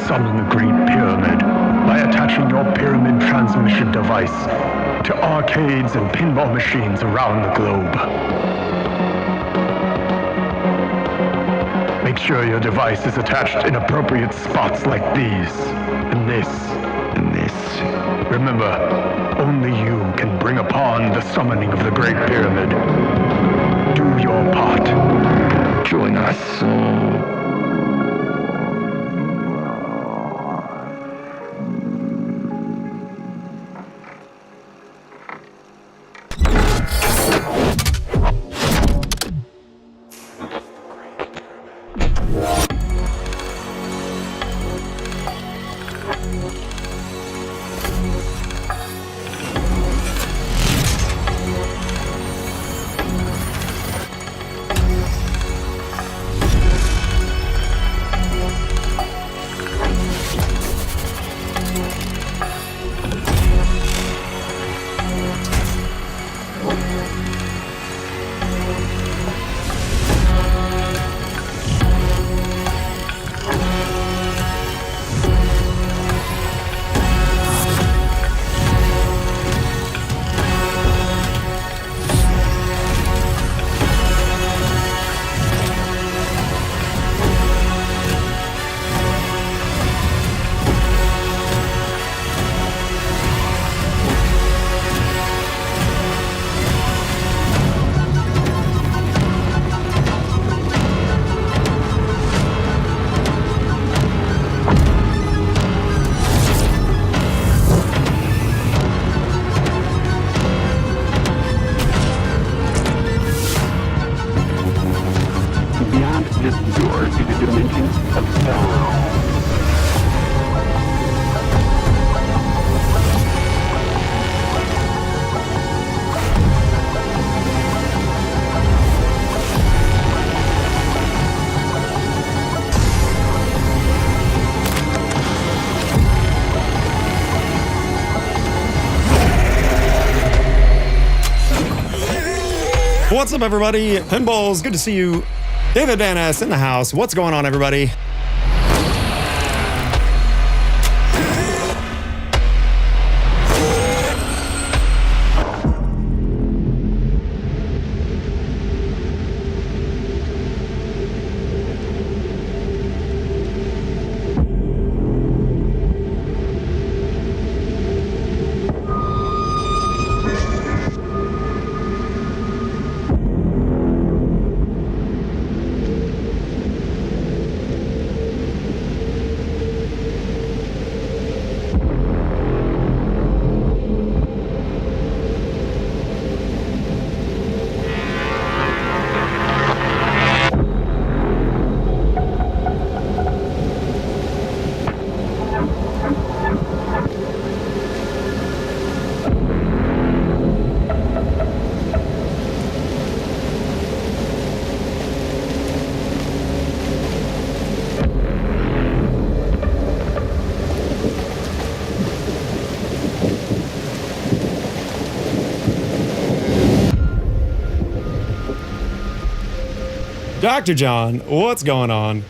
summon the Great Pyramid by attaching your pyramid transmission device to arcades and pinball machines around the globe. Make sure your device is attached in appropriate spots like these, and this, and this. Remember, only you can bring upon the summoning of the Great Pyramid. Do your part. Join us. What's up, everybody? Pinballs, good to see you. David Van Ness in the house. What's going on, everybody? Dr. John, what's going on?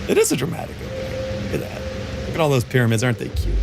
It is a dramatic opening. Look at that. Look at all those pyramids. Aren't they cute?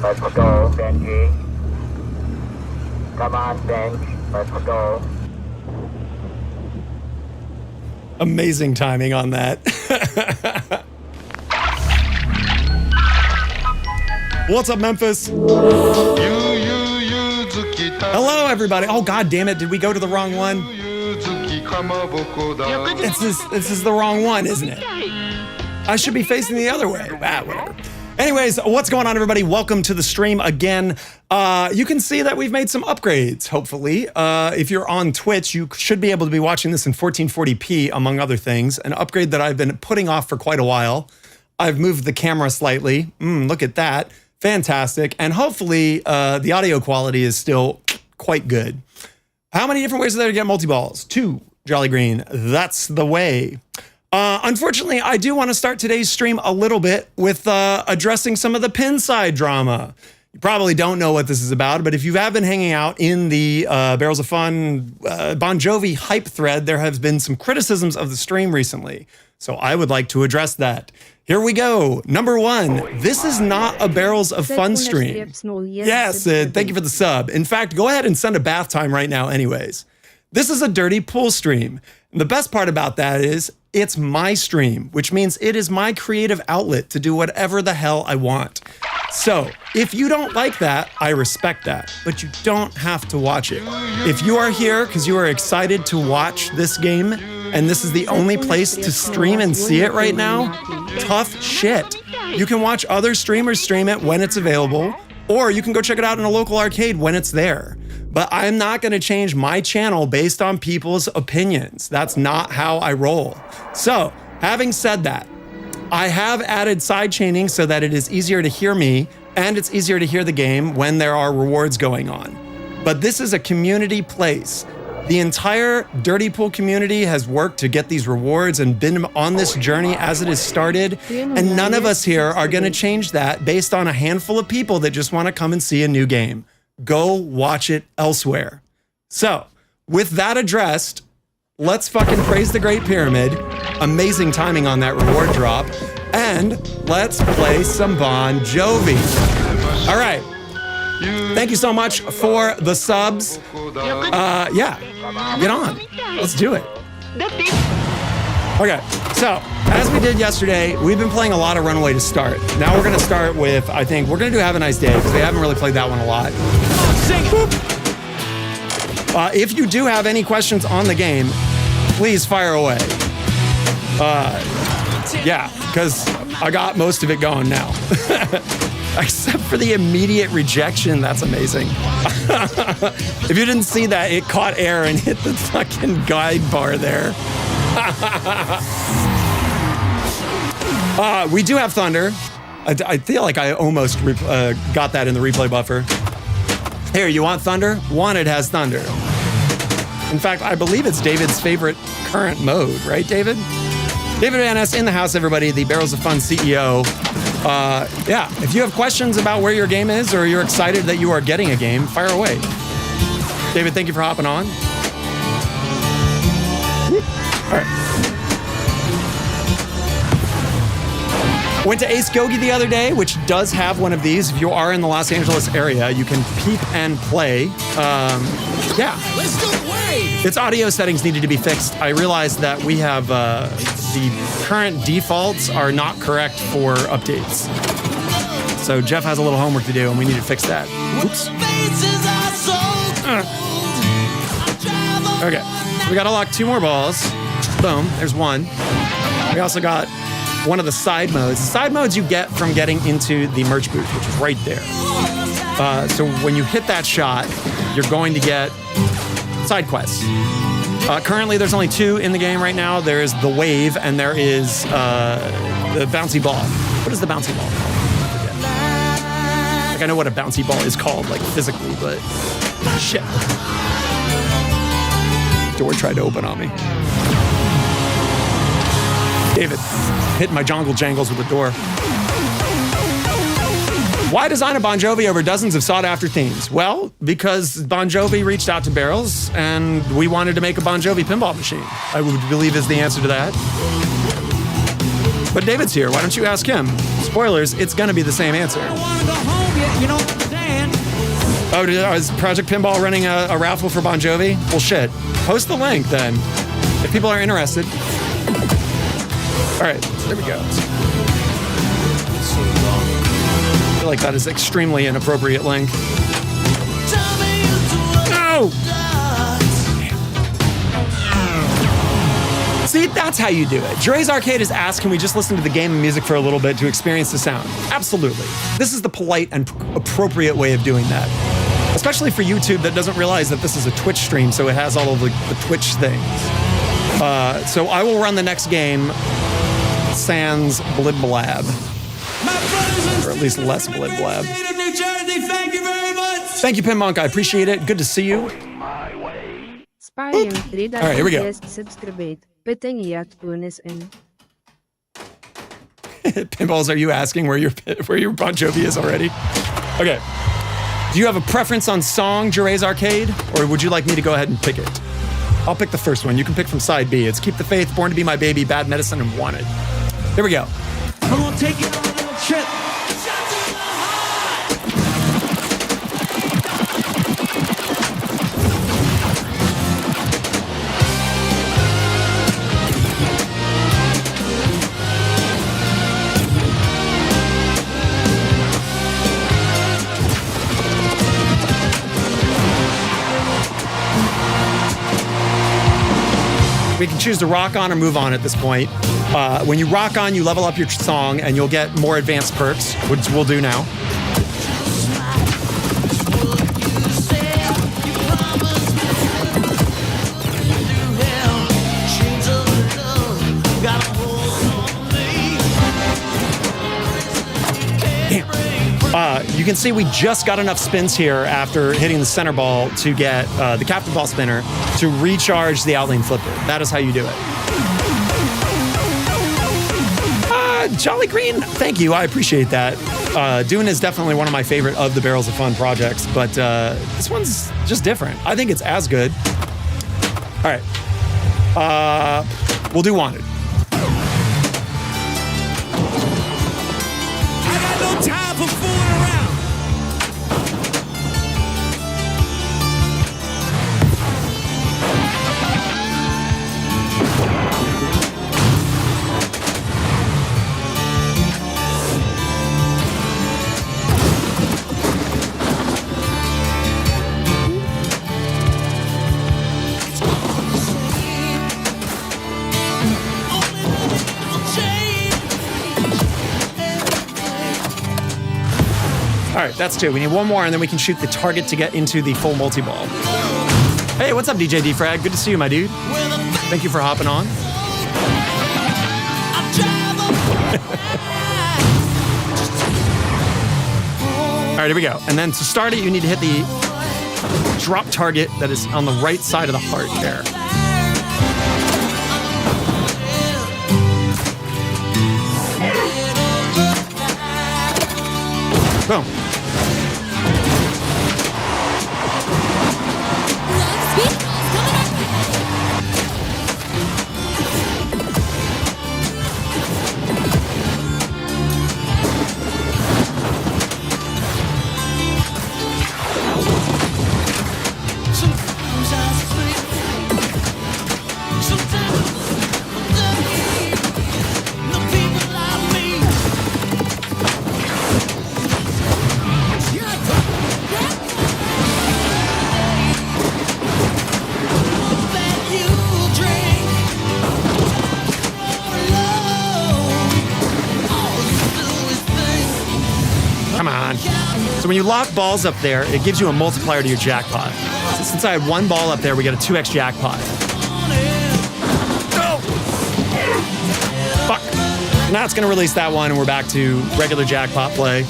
Let's go, Benji. Come on, Benj. Let's go. Amazing timing on that. What's up, Memphis? Hello, everybody. Oh, God damn it. Did we go to the wrong one? This is the wrong one, isn't it? I should be facing the other way. Whatever. Anyways, what's going on, everybody? Welcome to the stream again. You can see that we've made some upgrades, hopefully. If you're on Twitch, you should be able to be watching this in 1440p, among other things. An upgrade that I've been putting off for quite a while. I've moved the camera slightly. Look at that. Fantastic. And hopefully, the audio quality is still quite good. How many different ways are there to get multi-balls? 2, Jolly Green. That's the way. Unfortunately, I do want to start today's stream a little bit with addressing some of the Pinside drama. You probably don't know what this is about, but if you have been hanging out in the Barrels of Fun Bon Jovi hype thread, there have been some criticisms of the stream recently. So I would like to address that. Here we go. Number 1, this is not a Barrels of Fun stream. Yes, thank you for the sub. In fact, go ahead and send a bath time right now anyways. This is a dirty pool stream. And the best part about that is it's my stream, which means it is my creative outlet to do whatever the hell I want. So if you don't like that, I respect that, but you don't have to watch it. If you are here because you are excited to watch this game and this is the only place to stream and see it right now, tough shit. You can watch other streamers stream it when it's available, or you can go check it out in a local arcade when it's there. But I'm not going to change my channel based on people's opinions. That's not how I roll. So, having said that, I have added sidechaining so that it is easier to hear me and it's easier to hear the game when there are rewards going on. But this is a community place. The entire Dirty Pool community has worked to get these rewards and been on this journey as it has started. And none of us here are going to change that based on a handful of people that just want to come and see a new game. Go watch it elsewhere. So, with that addressed, let's fucking praise the Great Pyramid. Amazing timing on that reward drop. And let's play some Bon Jovi. All right. Thank you so much for the subs. Yeah, get on. Let's do it. Okay, so as we did yesterday, we've been playing a lot of Runaway to start. Now we're going to start with, I think, we're going to do Have a Nice Day because we haven't really played that one a lot. If you do have any questions on the game, please fire away. Yeah, because I got most of it going now. Except for the immediate rejection. That's amazing. If you didn't see that, it caught air and hit the fucking guide bar there. We do have Thunder. I feel like I almost got that in the replay buffer. Here, you want Thunder? Wanted has Thunder. In fact, I believe it's David's favorite current mode, right, David? David Van Ness in the house, everybody, the Barrels of Fun CEO. Yeah, if you have questions about where your game is or you're excited that you are getting a game, fire away. David, thank you for hopping on. All right. Went to Ace Gogi the other day, which does have one of these. If you are in the Los Angeles area, you can peep and play. Yeah. Its audio settings needed to be fixed. I realized that we have the current defaults are not correct for updates. So Jeff has a little homework to do, and we need to fix that. Oops. Okay. We got to lock 2 more balls. Boom. There's one. We also got one of the side modes. The side modes you get from getting into the merch booth, which is right there. So when you hit that shot, you're going to get side quests. Currently, there's only 2 in the game right now. There is the wave, and there is the bouncy ball. What is the bouncy ball called? I forget. Like, I know what a bouncy ball is called, like, physically, but shit. Door tried to open on me. David, hitting my jongle jangles with the door. Why design a Bon Jovi over dozens of sought-after themes? Well, because Bon Jovi reached out to Barrels, and we wanted to make a Bon Jovi pinball machine. I would believe is the answer to that. But David's here. Why don't you ask him? Spoilers, it's going to be the same answer. I don't want to go home yet, you know what I'm saying? Oh, is Project Pinball running a raffle for Bon Jovi? Well, shit. Post the link, then, if people are interested. All right, there we go. I feel like that is extremely inappropriate link. No! See, that's how you do it. Dre's Arcade has asked, can we just listen to the game and music for a little bit to experience the sound? Absolutely. This is the polite and appropriate way of doing that. Especially for YouTube that doesn't realize that this is a Twitch stream, so it has all of the Twitch things. So I will run the next game, sans Blib Blab. Or at least less Blib Blab. Thank you very much. Thank you, Pin Monk. I appreciate it. Good to see you. All right, here we go. Pinballs, are you asking where your Bon Jovi is already? Okay. Do you have a preference on song, Dre's Arcade? Or would you like me to go ahead and pick it? I'll pick the first one. You can pick from side B. It's Keep the Faith, Born to Be My Baby, Bad Medicine, and Wanted. Here we go. I'm gonna take you on a little trip. We can choose to rock on or move on at this point. When you rock on, you level up your song and you'll get more advanced perks, which we'll do now. You can see we just got enough spins here after hitting the center ball to get the captain ball spinner to recharge the outlane flipper. That is how you do it. Jolly Green, thank you. I appreciate that. Dune is definitely one of my favorite of the Barrels of Fun projects, but this one's just different. I think it's as good. All right. We'll do Wanted. I got no time for fooling around. All right, that's two. We need one more, and then we can shoot the target to get into the full multi-ball. Hey, what's up, DJ D-Frag? Good to see you, my dude. Thank you for hopping on. All right, here we go. And then to start it, you need to hit the drop target that is on the right side of the heart there. Boom. So when you lock balls up there, it gives you a multiplier to your jackpot. So since I had one ball up there, we got a 2x jackpot. No! Fuck. Now it's going to release that one, and we're back to regular jackpot play.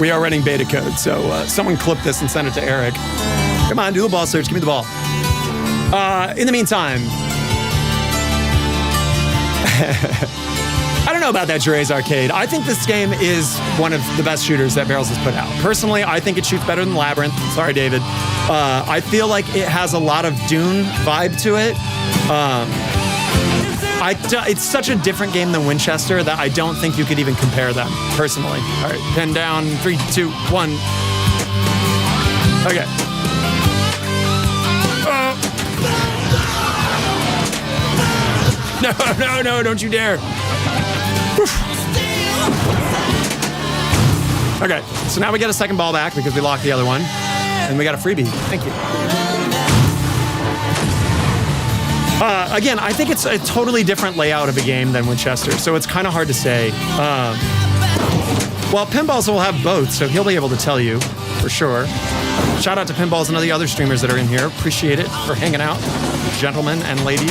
We are running beta code, so someone clip this and send it to Eric. Come on, do the ball search. Give me the ball. In the meantime... I don't know about that Dre's Arcade. I think this game is one of the best shooters that Barrels has put out. Personally, I think it shoots better than Labyrinth. Sorry, David. I feel like it has a lot of Dune vibe to it. It's such a different game than Winchester that I don't think you could even compare them, personally. All right, pen down, 3, 2, 1. Okay. No, don't you dare. Okay, so now we get a second ball back because we locked the other one. And we got a freebie. Thank you. Again, I think it's a totally different layout of a game than Winchester, so it's kind of hard to say. Well, Pinballs will have both, so he'll be able to tell you for sure. Shout out to Pinballs and all the other streamers that are in here. Appreciate it for hanging out, gentlemen and ladies.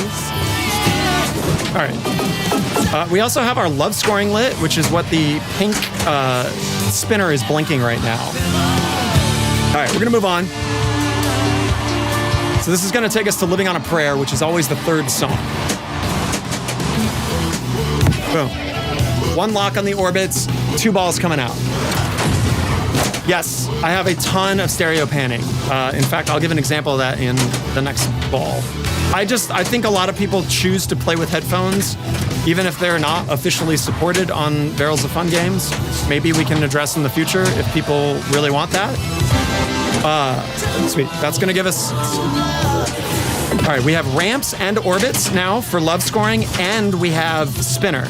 All right. We also have our love scoring lit, which is what the pink spinner is blinking right now. All right, we're gonna move on. So this is gonna take us to Living on a Prayer, which is always the third song. Boom. One lock on the orbits, 2 balls coming out. Yes, I have a ton of stereo panning. In fact, I'll give an example of that in the next ball. I think a lot of people choose to play with headphones, even if they're not officially supported on Barrels of Fun games. Maybe we can address in the future if people really want that. Sweet, that's gonna give us... All right, we have ramps and orbits now for love scoring, and we have spinner.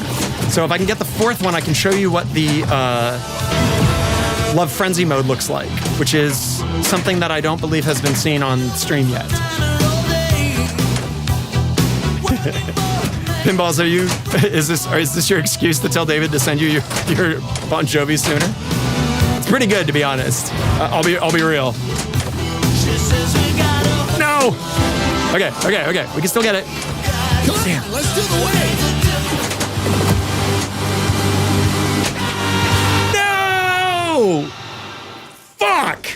So if I can get the 4th one, I can show you what the Love Frenzy mode looks like, which is something that I don't believe has been seen on stream yet. Pinballs, is this your excuse to tell David to send you your Bon Jovi sooner? It's pretty good, to be honest. I'll be real. No! Okay. We can still get it. Damn. Let's do the wave. No! Fuck!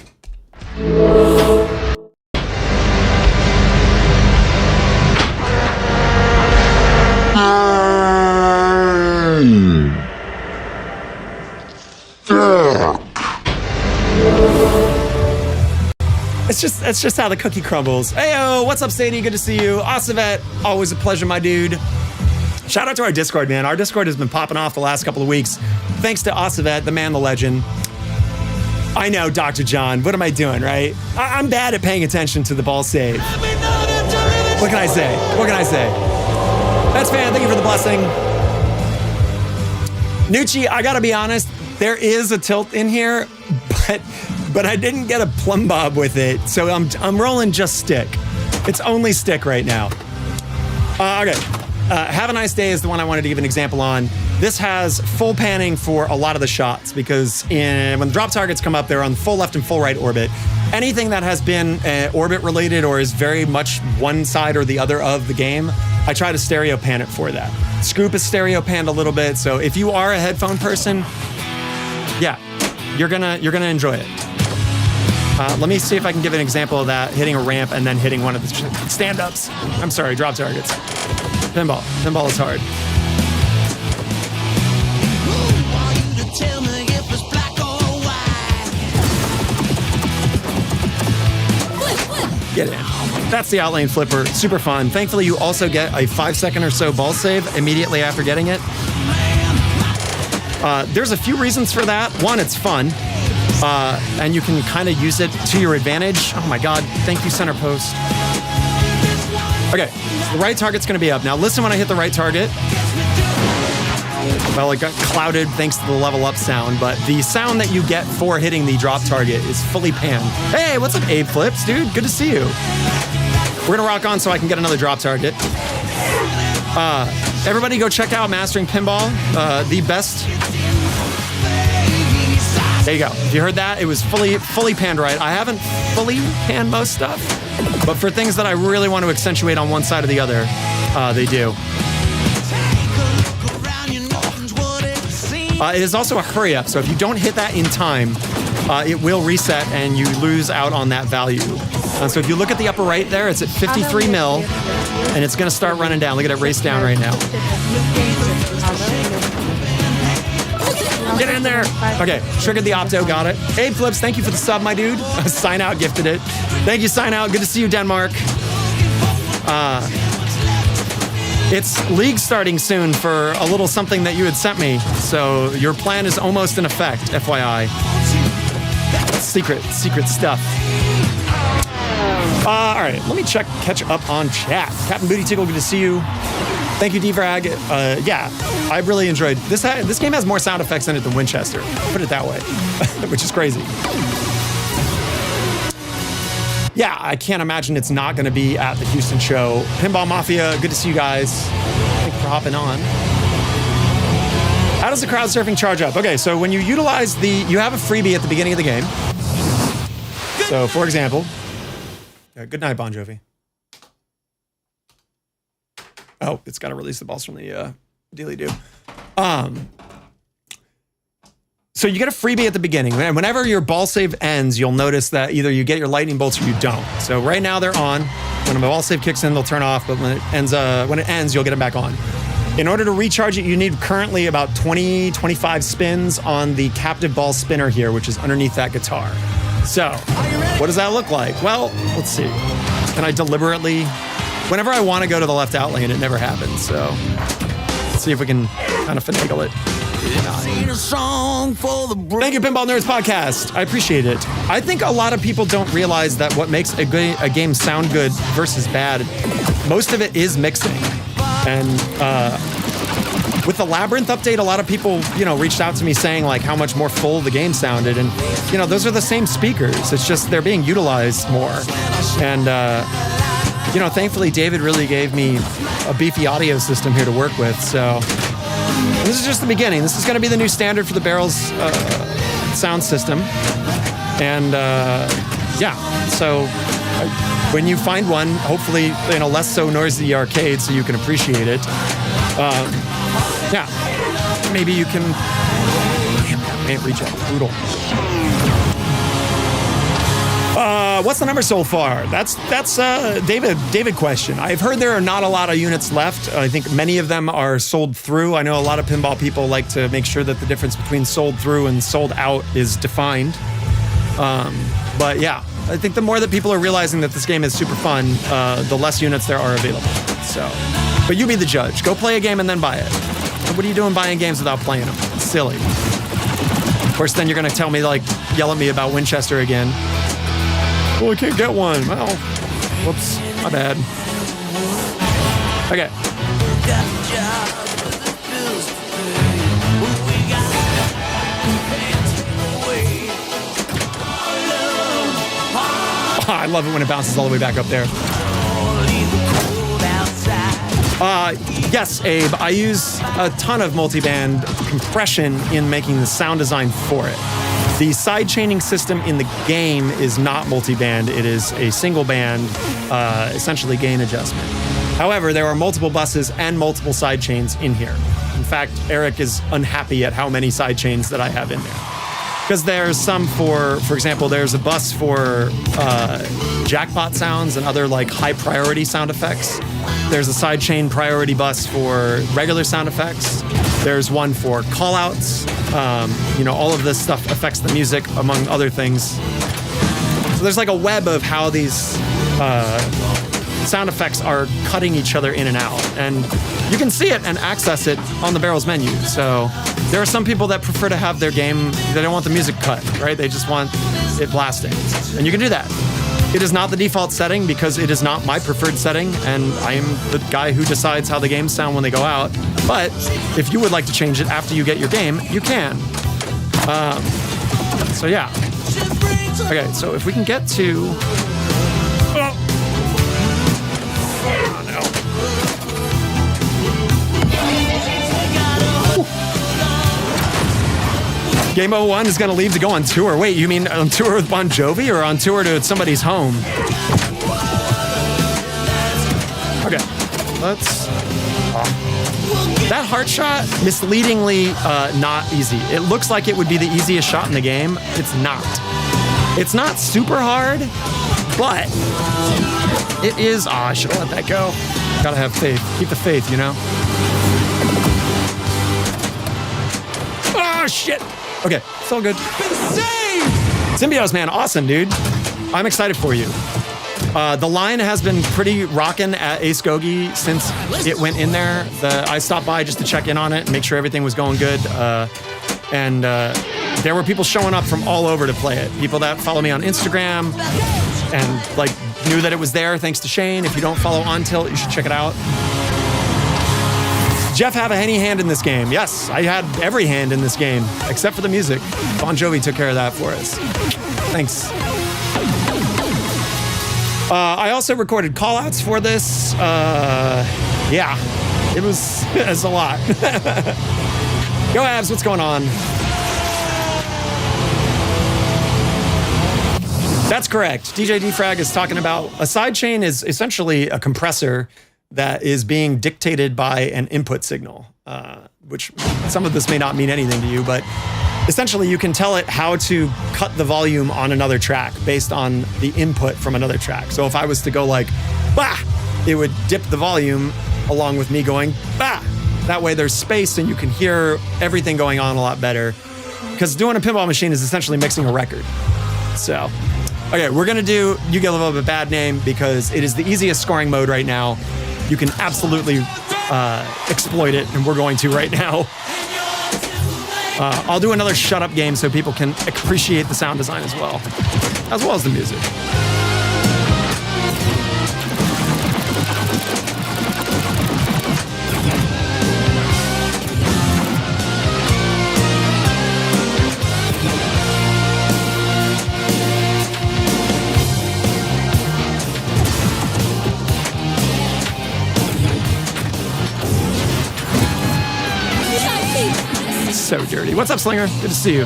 It's just how the cookie crumbles. Heyo, what's up, Sadie? Good to see you. Osivet, always a pleasure, my dude. Shout out to our Discord, man. Our Discord has been popping off the last couple of weeks. Thanks to Osivet, the man, the legend. I know, Dr. John. What am I doing, right? I'm bad at paying attention to the ball save. What can I say? That's fan, thank you for the blessing. Nucci, I gotta be honest, there is a tilt in here, but I didn't get a plumb bob with it, so I'm rolling just stick. It's only stick right now. Okay. Have a Nice Day is the one I wanted to give an example on. This has full panning for a lot of the shots because when the drop targets come up, they're on full left and full right orbit. Anything that has been orbit related or is very much one side or the other of the game, I try to stereo pan it for that. Scoop is stereo panned a little bit, so if you are a headphone person, yeah, you're gonna enjoy it. Let me see if I can give an example of that, hitting a ramp and then hitting one of the stand-ups. I'm sorry, drop targets. Pinball is hard. Get in. That's the outlane flipper. Super fun. Thankfully, you also get a 5-second or so ball save immediately after getting it. There's a few reasons for that. One, it's fun. And you can kind of use it to your advantage. Oh my God. Thank you, center post. Okay. The right target's going to be up. Now listen when I hit the right target. Well, it got clouded thanks to the level up sound, but the sound that you get for hitting the drop target is fully panned. Hey, what's up, Abe Flips, dude? Good to see you. We're gonna rock on so I can get another drop target. Everybody go check out Mastering Pinball, the best. There you go. If you heard that, it was fully panned right. I haven't fully panned most stuff, but for things that I really want to accentuate on one side or the other, they do. It is also a hurry up, so if you don't hit that in time, it will reset and you lose out on that value. So if you look at the upper right there, it's at 53 mil, and it's gonna start running down. Look at it race down right now. Get in there. Okay, triggered the opto, got it. Abe Flips, thank you for the sub, my dude. Sign Out gifted it. Thank you, Sign Out. Good to see you, Denmark. It's league starting soon for a little something that you had sent me. So your plan is almost in effect, FYI. Secret stuff. All right, let me catch up on chat. Captain Booty Tickle, good to see you. Thank you, D-Frag. Yeah, I really enjoyed this. This game has more sound effects in it than Winchester. Put it that way, which is crazy. yeah, I can't imagine it's not going to be at the Houston show. Pinball Mafia, good to see you guys. Thank you for hopping on. How does the crowd surfing charge up? Okay, so when you utilize you have a freebie at the beginning of the game. So, for example, good night, Bon Jovi. Oh, it's got to release the balls from the dealy-do. So you get a freebie at the beginning. Whenever your ball save ends, you'll notice that either you get your lightning bolts or you don't. So right now they're on. When a ball save kicks in, they'll turn off. But when it ends, you'll get them back on. In order to recharge it, you need currently about 20, 25 spins on the captive ball spinner here, which is underneath that guitar. So what does that look like? Well, let's see. Can I deliberately... Whenever I want to go to the left out lane, it never happens. So let's see if we can kind of finagle it. Thank you, Pinball Nerds Podcast. I appreciate it. I think a lot of people don't realize that what makes a game sound good versus bad, most of it is mixing. And with the Labyrinth update, a lot of people, reached out to me saying like how much more full the game sounded. And, those are the same speakers. It's just they're being utilized more. And, thankfully, David really gave me a beefy audio system here to work with. So this is just the beginning. This is going to be the new standard for the Barrels sound system. And so when you find one, hopefully, less so noisy arcade so you can appreciate it. Maybe you can. Damn, I can't reach out. Brutal. What's the number so far? That's David question. I've heard there are not a lot of units left. I think many of them are sold through. I know a lot of pinball people like to make sure that the difference between sold through and sold out is defined. But yeah, I think the more that people are realizing that this game is super fun, the less units there are available. So, but you be the judge. Go play a game and then buy it. What are you doing buying games without playing them? It's silly. Of course, then you're going to tell me, yell at me about Winchester again. Well, I can't get one. Well, whoops, my bad. Okay. Oh, I love it when it bounces all the way back up there. Yes, Abe, I use a ton of multiband compression in making the sound design for it. The side chaining system in the game is not multiband. It is a single band, essentially gain adjustment. However, there are multiple buses and multiple side chains in here. In fact, Eric is unhappy at how many side chains that I have in there. Because there's some for example, there's a bus for jackpot sounds and other high priority sound effects. There's a sidechain priority bus for regular sound effects. There's one for callouts. All of this stuff affects the music, among other things. So there's a web of how these sound effects are cutting each other in and out. And you can see it and access it on the Barrels menu. So there are some people that prefer to have their game, they don't want the music cut, right? They just want it blasting. And you can do that. It is not the default setting because it is not my preferred setting, and I am the guy who decides how the games sound when they go out. But if you would like to change it after you get your game, you can. So yeah. Okay, so if we can get to... Oh no. Game 01 is going to leave to go on tour. Wait, you mean on tour with Bon Jovi or on tour to somebody's home? Okay, let's... That heart shot, misleadingly not easy. It looks like it would be the easiest shot in the game. It's not. It's not super hard, but it is... I should have let that go. Gotta have faith. Keep the faith, Oh, shit. Okay, it's all good. Symbios, man, awesome, dude. I'm excited for you. The line has been pretty rocking at Ace Gogi since it went in there. I stopped by just to check in on it and make sure everything was going good. And there were people showing up from all over to play it. People that follow me on Instagram and knew that it was there thanks to Shane. If you don't follow On Tilt, you should check it out. Jeff have any hand in this game? Yes, I had every hand in this game, except for the music. Bon Jovi took care of that for us. Thanks. I also recorded callouts for this. Yeah, it's a lot. Go Abs, what's going on? That's correct. DJ Defrag is talking about a sidechain is essentially a compressor that is being dictated by an input signal, which some of this may not mean anything to you, but essentially you can tell it how to cut the volume on another track based on the input from another track. So if I was to go like, bah, it would dip the volume along with me going, bah. That way there's space and you can hear everything going on a lot better. Because doing a pinball machine is essentially mixing a record. So, okay, we're gonna do You Give Love a Bad Name because it is the easiest scoring mode right now. You can absolutely exploit it, and we're going to right now. I'll do another shut up game so people can appreciate the sound design as well as the music. So dirty. What's up, Slinger? Good to see you.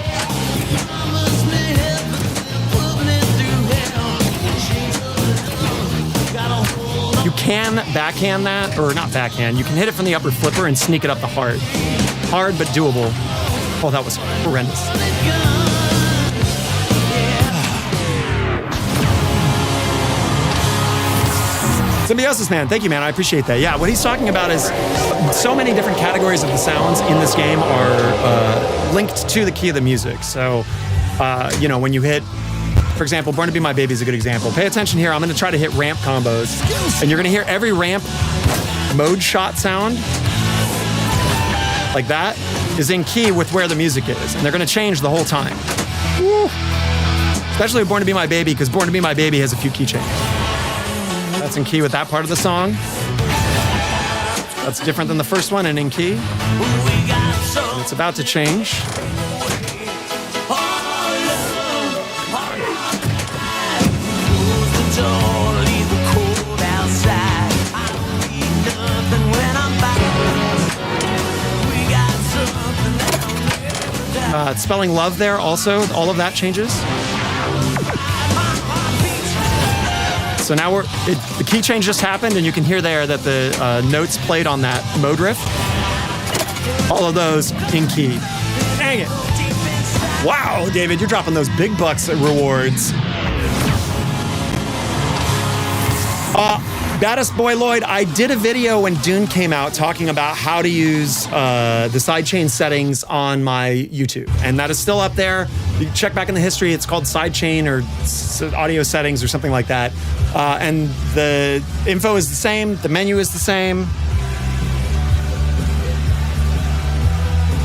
You can backhand that, or not backhand. You can hit it from the upper flipper and sneak it up the heart. Hard, but doable. Oh, that was horrendous. Symbiosis Man, thank you, man. I appreciate that. Yeah, what he's talking about is so many different categories of the sounds in this game are linked to the key of the music. So, you know, when you hit, for example, Born to Be My Baby is a good example. Pay attention here. I'm going to try to hit ramp combos, and you're going to hear every ramp mode shot sound like that is in key with where the music is, and they're going to change the whole time. Woo. Especially with Born to Be My Baby, because Born to Be My Baby has a few key changes. That's in key with that part of the song. That's different than the first one and in key. And it's about to change. Spelling love there also, all of that changes. So now the key change just happened, and you can hear there that the notes played on that mode riff, all of those in key. Dang it. Wow, David, you're dropping those big bucks at rewards. Baddest Boy Lloyd, I did a video when Dune came out talking about how to use the sidechain settings on my YouTube, and that is still up there. You can check back in the history. It's called sidechain or audio settings or something like that. And the info is the same. The menu is the same.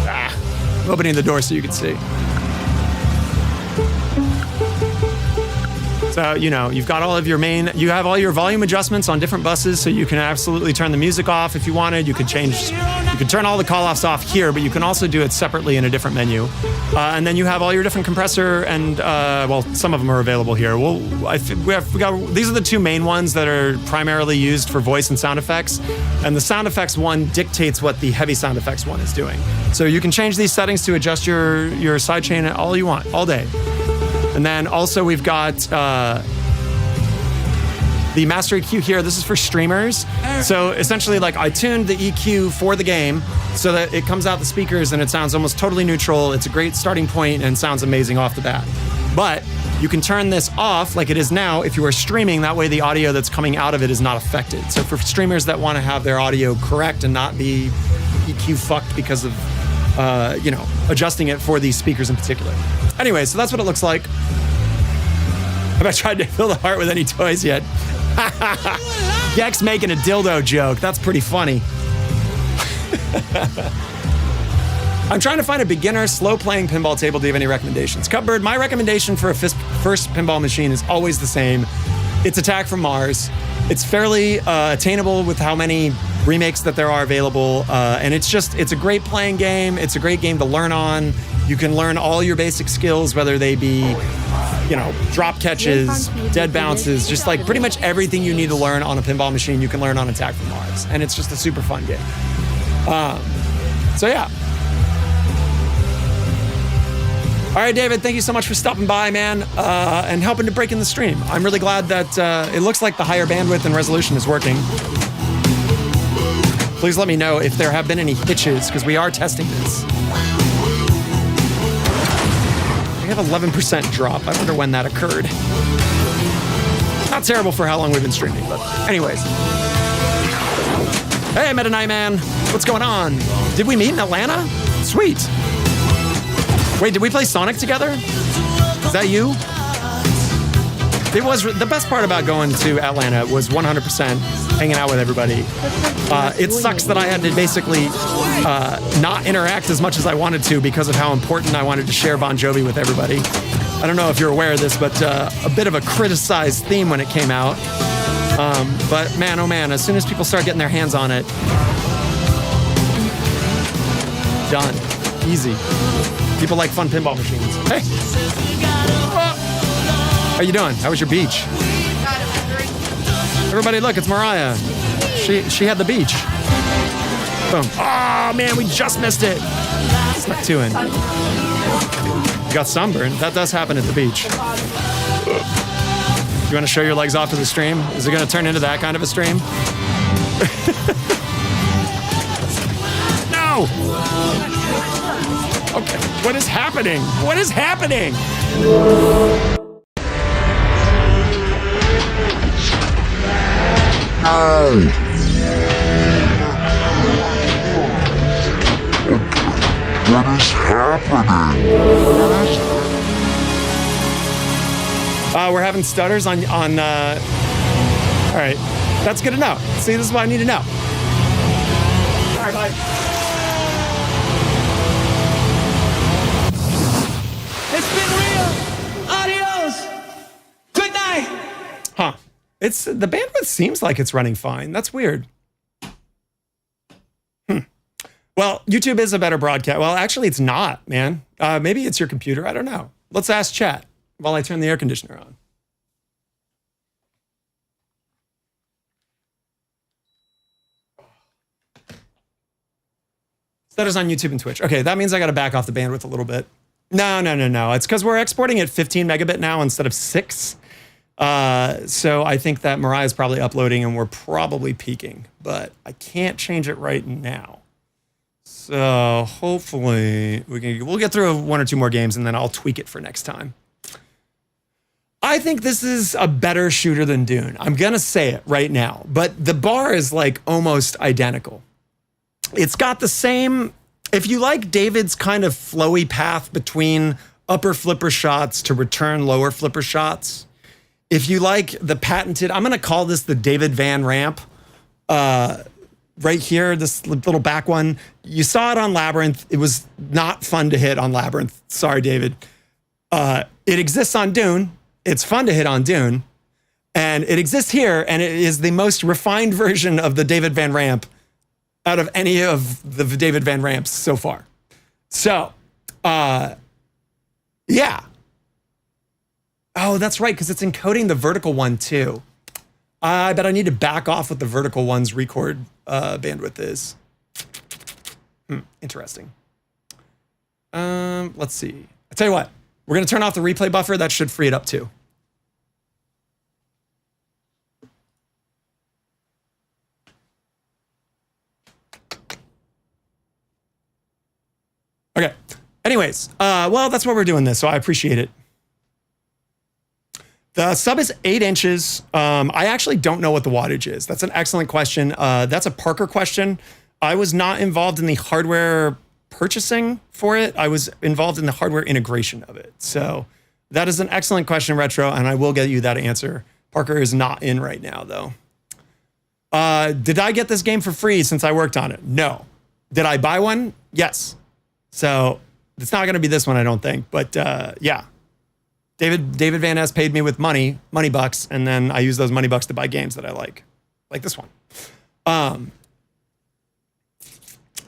I'm opening the door so you can see. So, you know, you've got all of your you have all your volume adjustments on different buses, so you can absolutely turn the music off if you wanted. You could turn all the call-offs off here, but you can also do it separately in a different menu. And then you have all your different compressor and, well, some of them are available here. Well, these are the two main ones that are primarily used for voice and sound effects. And the sound effects one dictates what the heavy sound effects one is doing. So you can change these settings to adjust your sidechain all you want, all day. And then also we've got the master EQ here. This is for streamers. So essentially, like, I tuned the EQ for the game so that it comes out the speakers and it sounds almost totally neutral. It's a great starting point and sounds amazing off the bat. But you can turn this off like it is now if you are streaming. That way the audio that's coming out of it is not affected. So for streamers that want to have their audio correct and not be EQ fucked because of adjusting it for these speakers in particular. Anyway, so that's what it looks like. Have I tried to fill the heart with any toys yet? Gex making a dildo joke. That's pretty funny. I'm trying to find a beginner, slow-playing pinball table. Do you have any recommendations? Cupbird, my recommendation for a first pinball machine is always the same. It's Attack from Mars. It's fairly attainable with how many remakes that there are available, and it's a great playing game. It's a great game to learn on. You can learn all your basic skills, whether they be, you know, drop catches, dead bounces, just like pretty much everything you need to learn on a pinball machine, you can learn on Attack from Mars. And it's just a super fun game. So yeah. All right, David, thank you so much for stopping by, man, and helping to break in the stream. I'm really glad that it looks like the higher bandwidth and resolution is working. Please let me know if there have been any hitches, because we are testing this. We have 11% drop. I wonder when that occurred. Not terrible for how long we've been streaming, but anyways. Hey, Meta Knight Man, what's going on? Did we meet in Atlanta? Sweet. Wait, did we play Sonic together? Is that you? It was the best part about going to Atlanta was 100% hanging out with everybody. It sucks that I had to basically not interact as much as I wanted to because of how important I wanted to share Bon Jovi with everybody. I don't know if you're aware of this, but a bit of a criticized theme when it came out. But man, oh man, as soon as people start getting their hands on it, done. Easy. People like fun pinball machines. Hey. How you doing? How was your beach? Everybody look, it's Mariah. She had the beach. Boom. Oh man, we just missed it. Snuck two in. You got sunburned. That does happen at the beach. You want to show your legs off to the stream? Is it going to turn into that kind of a stream? No! Okay, what is happening? What is happening? What is happening? We're having stutters on all right, that's good to know. See, this is what I need to know. All right, bye. It's been real. Adios. Good night. Huh. It's the bandwidth seems like it's running fine. That's weird. Well, YouTube is a better broadcast. Well, actually, it's not, man. Maybe it's your computer. I don't know. Let's ask chat while I turn the air conditioner on. Stutters on YouTube and Twitch. Okay, that means I got to back off the bandwidth a little bit. No. It's because we're exporting at 15 megabit now instead of 6. So I think that Mariah's probably uploading and we're probably peaking, but I can't change it right now. So hopefully we'll get through 1 or 2 more games and then I'll tweak it for next time. I think this is a better shooter than Dune. I'm going to say it right now, but the bar is like almost identical. It's got the same, if you like David's kind of flowy path between upper flipper shots to return lower flipper shots, if you like the patented, I'm going to call this the David Van Ramp, right here, this little back one. You saw it on Labyrinth. It was not fun to hit on Labyrinth. Sorry, David. It exists on Dune. It's fun to hit on Dune. And it exists here, and it is the most refined version of the David Van Ramp out of any of the David Van Ramps so far. So, yeah. Oh, that's right, because it's encoding the vertical one too. I bet I need to back off what the vertical one's record bandwidth is. Interesting. Let's see. I'll tell you what. We're going to turn off the replay buffer. That should free it up too. Okay. Anyways, well, that's why we're doing this, so I appreciate it. The sub is 8 inches. I actually don't know what the wattage is. That's an excellent question. That's a Parker question. I was not involved in the hardware purchasing for it. I was involved in the hardware integration of it. So that is an excellent question, Retro, and I will get you that answer. Parker is not in right now, though. Did I get this game for free since I worked on it? No. Did I buy one? Yes. So it's not going to be this one, I don't think. But yeah. David Van Ness paid me with money bucks, and then I use those money bucks to buy games that I like this one.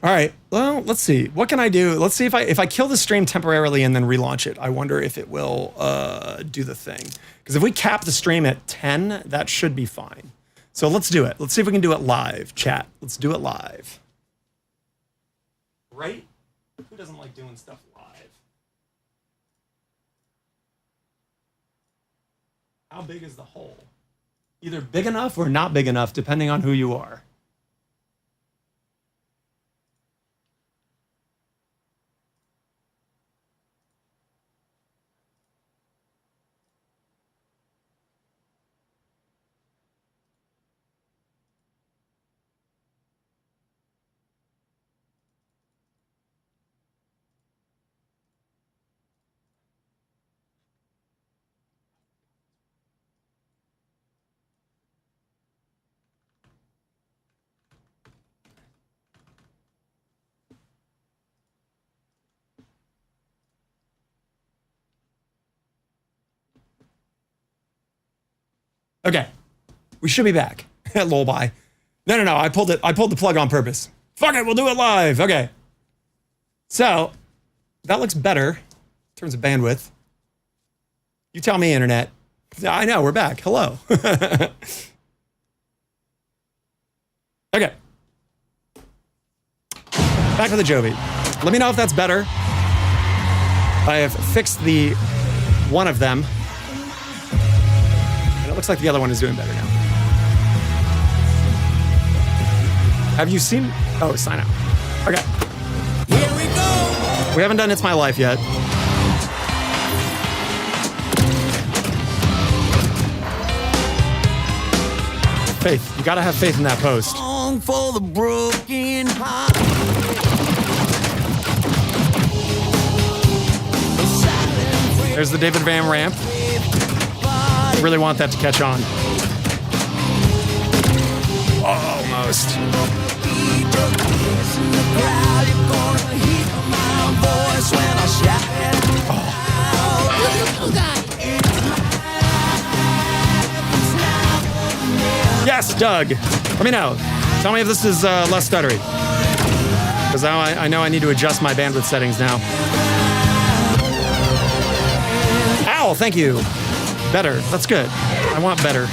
All right, well, let's see. What can I do? Let's see if I kill the stream temporarily and then relaunch it. I wonder if it will do the thing. Because if we cap the stream at 10, that should be fine. So let's do it. Let's see if we can do it live, chat. Let's do it live. Right? Who doesn't like doing stuff live? How big is the hole? Either big enough or not big enough, depending on who you are. Okay, we should be back. Lullaby. No. I pulled the plug on purpose. Fuck it, we'll do it live. Okay. So that looks better in terms of bandwidth. You tell me, internet. I know, we're back. Hello. Okay. Back to the Jovi. Let me know if that's better. I have fixed the one of them. And it looks like the other one is doing better now. Have you seen? Oh, sign out. Okay. Here we go. We haven't done It's My Life yet. Faith. You gotta have faith in that post. Song for the broken heart. There's the David Van ramp. I really want that to catch on. Almost. Yes, Doug. Let me know. Tell me if this is less stuttery. Because now I know I need to adjust my bandwidth settings now. Ow, thank you. Better. That's good. I want better.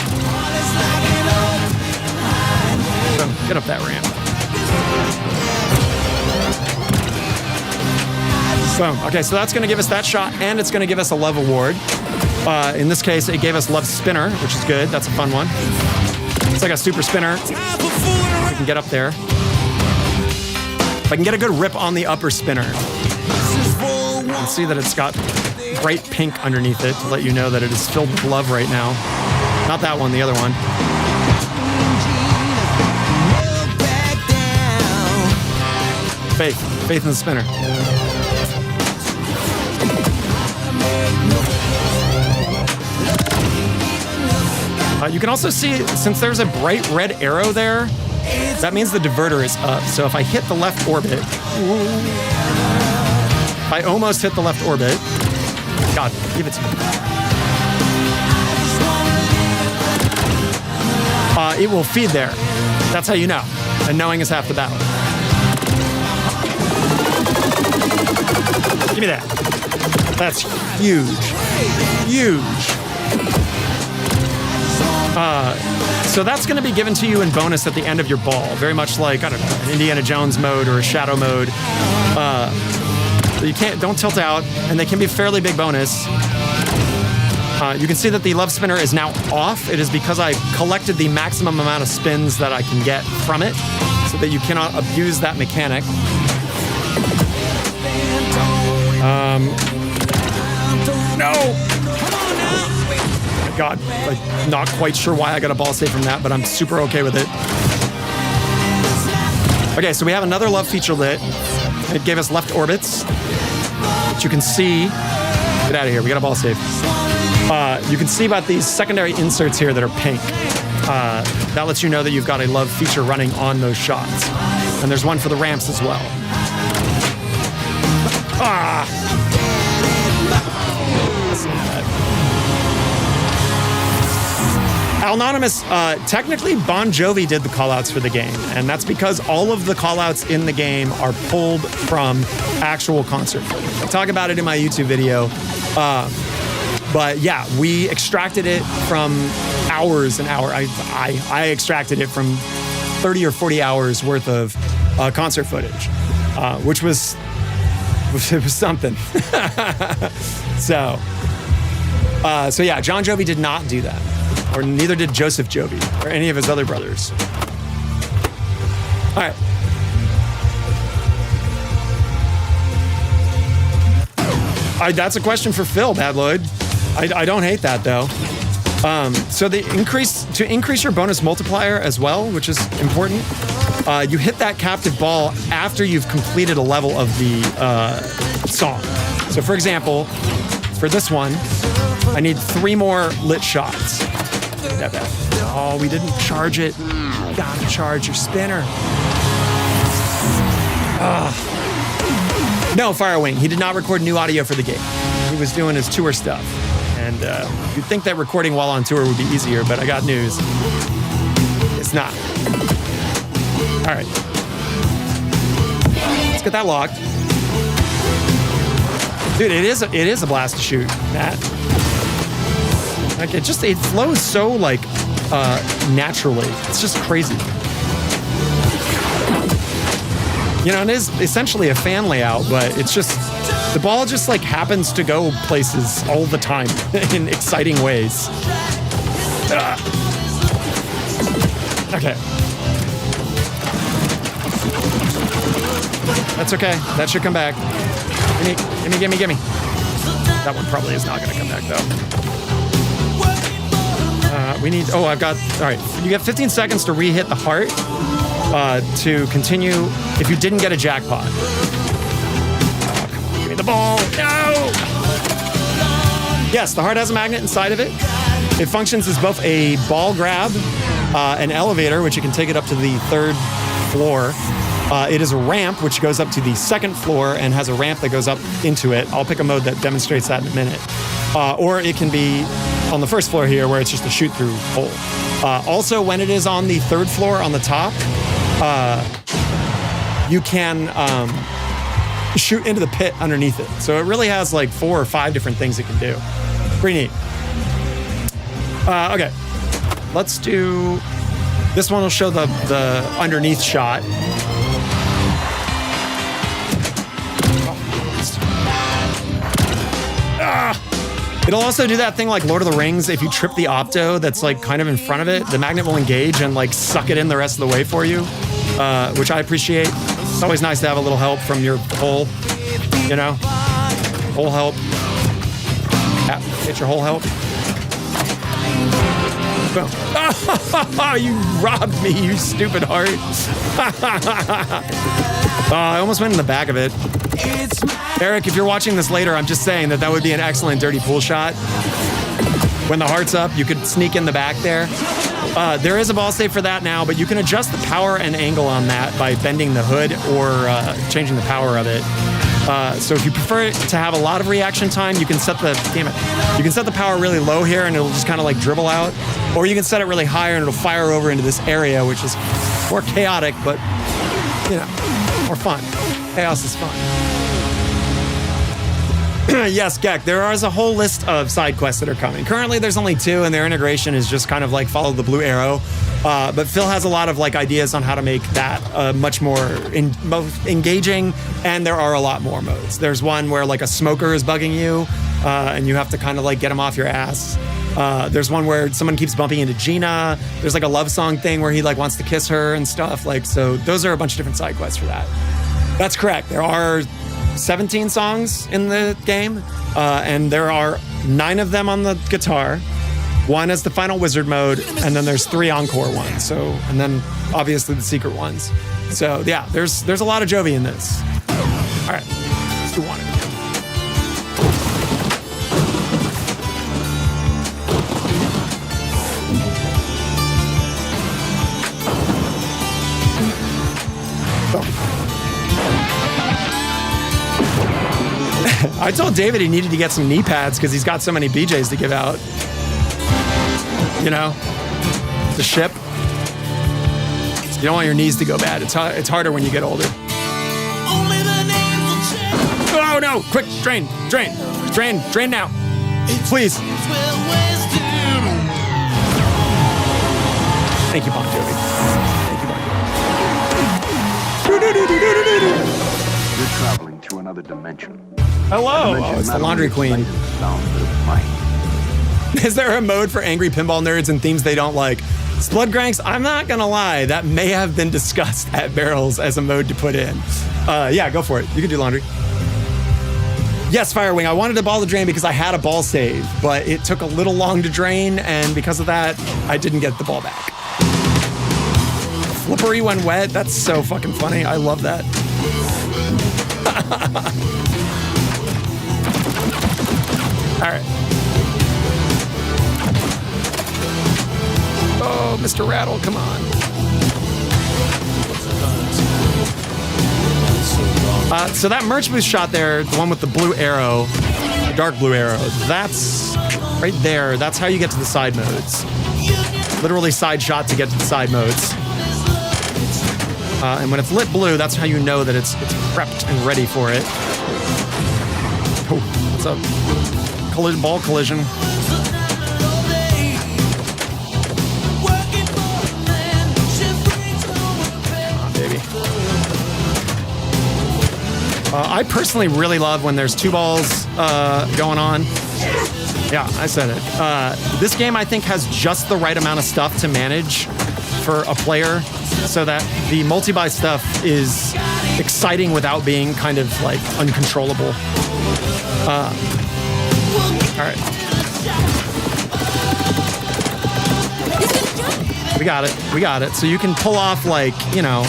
So, get up that ramp. Boom. Okay, so that's going to give us that shot, and it's going to give us a love award. In this case, it gave us love spinner, which is good. That's a fun one. It's like a super spinner. I can get up there. If I can get a good rip on the upper spinner. You can see that it's got bright pink underneath it to let you know that it is filled with love right now. Not that one, the other one. Faith in the spinner. You can also see, since there's a bright red arrow there, that means the diverter is up. So if I hit the left orbit, I almost hit the left orbit. God, give it to me. It will feed there. That's how you know. And knowing is half the battle. Give me that. That's huge. Huge. So that's going to be given to you in bonus at the end of your ball. Very much like, I don't know, an Indiana Jones mode or a Shadow mode. You don't tilt out, and they can be fairly big bonus. You can see that the love spinner is now off. It is because I collected the maximum amount of spins that I can get from it, so that you cannot abuse that mechanic. No! God, I'm not quite sure why I got a ball save from that, but I'm super okay with it. Okay, so we have another love feature lit. It gave us left orbits, which you can see. Get out of here, we got a ball save. You can see about these secondary inserts here that are pink. That lets you know that you've got a love feature running on those shots. And there's one for the ramps as well. Anonymous, technically Bon Jovi did the callouts for the game, and that's because all of the callouts in the game are pulled from actual concert footage. I talk about it in my YouTube video, but yeah, we extracted it from hours and hours. I extracted it from 30 or 40 hours worth of concert footage, which was something. So yeah, John Jovi did not do that. Or neither did Joseph Jovi or any of his other brothers. All right. That's a question for Phil, Bad Lloyd. I don't hate that though. So to increase your bonus multiplier as well, which is important, you hit that captive ball after you've completed a level of the song. So for example, for this one, I need 3 more lit shots. That bad. Oh, we didn't charge it. Gotta charge your spinner. No, Firewing. He did not record new audio for the game. He was doing his tour stuff. And you'd think that recording while on tour would be easier, but I got news. It's not. All right. Let's get that locked. Dude, it is a blast to shoot, Matt. Like it flows so like naturally. It's just crazy. You know, it is essentially a fan layout, but it's just the ball just like happens to go places all the time in exciting ways. Okay. That's okay. That should come back. Gimme. That one probably is not gonna come back though. All right. You get 15 seconds to re-hit the heart to continue if you didn't get a jackpot. Oh, come on, give me the ball. No! Yes, the heart has a magnet inside of it. It functions as both a ball grab, an elevator, which you can take it up to the 3rd floor. It is a ramp, which goes up to the 2nd floor and has a ramp that goes up into it. I'll pick a mode that demonstrates that in a minute. Or it can be on the 1st floor here, where it's just a shoot-through hole. Also, when it is on the 3rd floor on the top, you can shoot into the pit underneath it. So it really has like 4 or 5 different things it can do. Pretty neat. Okay, let's do... This one will show the underneath shot. It'll also do that thing like Lord of the Rings. If you trip the opto that's like kind of in front of it, the magnet will engage and like suck it in the rest of the way for you, which I appreciate. It's always nice to have a little help from your hole, you know? Hole help. Yeah, get your hole help. Boom. Oh, you robbed me, you stupid heart. I almost went in the back of it. Eric, if you're watching this later, I'm just saying that would be an excellent dirty pool shot. When the heart's up, you could sneak in the back there. There is a ball save for that now, but you can adjust the power and angle on that by bending the hood or changing the power of it. So if you prefer it to have a lot of reaction time, you can set the power really low here and it'll just kind of like dribble out. Or you can set it really higher and it'll fire over into this area, which is more chaotic, but you know, more fun. Chaos is fun. Yes, Gek, there is a whole list of side quests that are coming. Currently, there's only 2, and their integration is just kind of like follow the blue arrow. But Phil has a lot of like ideas on how to make that much more engaging, and there are a lot more modes. There's one where like a smoker is bugging you, and you have to kind of like get him off your ass. There's one where someone keeps bumping into Gina. There's like a love song thing where he like wants to kiss her and stuff. Like, so those are a bunch of different side quests for that. That's correct. There are 17 songs in the game, and there are 9 of them on the guitar. 1 is the final wizard mode, and then there's 3 encore ones. So, and then obviously the secret ones. So yeah, there's a lot of Jovi in this. All right, let's do 1 again. I told David he needed to get some knee pads because he's got so many BJs to give out. You know? the ship. You don't want your knees to go bad. It's harder when you get older. Only the names will change. Oh no! Quick, drain now. Please. Thank you, Bon Jovi. Thank you, Bon Jovi. You're traveling to another dimension. Hello. Oh, it's the laundry queen. Is there a mode for angry pinball nerds and themes they don't like? Spludgranks, I'm not gonna lie, that may have been discussed at Barrels as a mode to put in. Yeah, go for it. You can do laundry. Yes, Firewing, I wanted to ball the drain because I had a ball save, but it took a little long to drain, and because of that, I didn't get the ball back. Flippery when wet, that's so fucking funny. I love that. All right. Oh, Mr. Rattle, come on. So that merch booth shot there, the one with the blue arrow, the dark blue arrow, that's right there. That's how you get to the side modes. Literally side shot to get to the side modes. And when it's lit blue, that's how you know that it's prepped and ready for it. Oh, what's up? Ball collision. I personally really love when there's two balls going on. Yeah, I said it. This game, I think, has just the right amount of stuff to manage for a player so that the multi-buy stuff is exciting without being kind of like uncontrollable. All right. We got it. So you can pull off like, you know,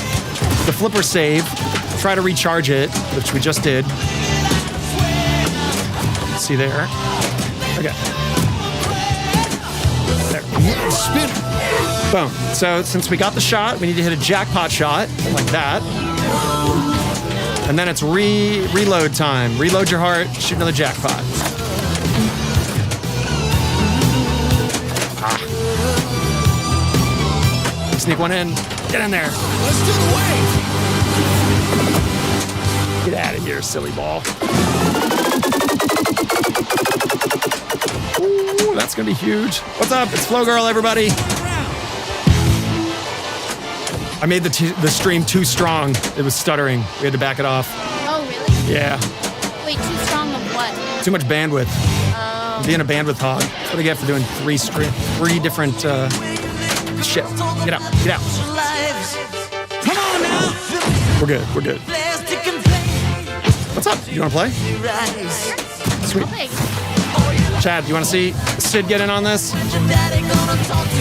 the flipper save, try to recharge it, which we just did. See there? Okay. There. Spin. Boom. So since we got the shot, we need to hit a jackpot shot like that. And then it's reload time. Reload your heart, shoot another jackpot. Sneak one in. Get in there. Let's do the wave. Get out of here, silly ball. Ooh, that's gonna be huge. What's up? It's Flow Girl, everybody. I made the stream too strong. It was stuttering. We had to back it off. Oh, really? Yeah. Wait, too strong of what? Too much bandwidth. Oh. Being a bandwidth hog. That's what I get for doing three different shit. Get out. Get out. Come on now. We're good. Plastic and play. What's up? You want to play? Rise. Sweet. Okay. Chad, you want to see Sid get in on this? Your daddy gonna talk to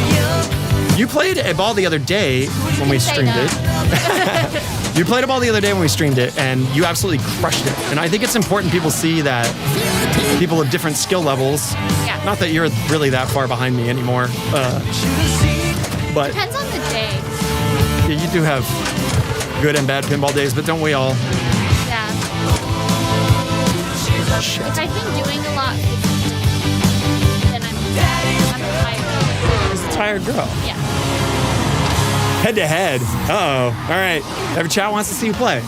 you. You played a ball the other day when we Say streamed it. that. You played a ball the other day when we streamed it, and you absolutely crushed it. And I think it's important people see that people of different skill levels. Yeah. Not that you're really that far behind me anymore, but Depends on the day. yeah, you do have good and bad pinball days, but don't we all? Yeah. Shit. If I've been doing a lot, then I'm tired. She's a tired girl. Yeah. Head to head. Uh-oh. All right. Every chat wants to see you play.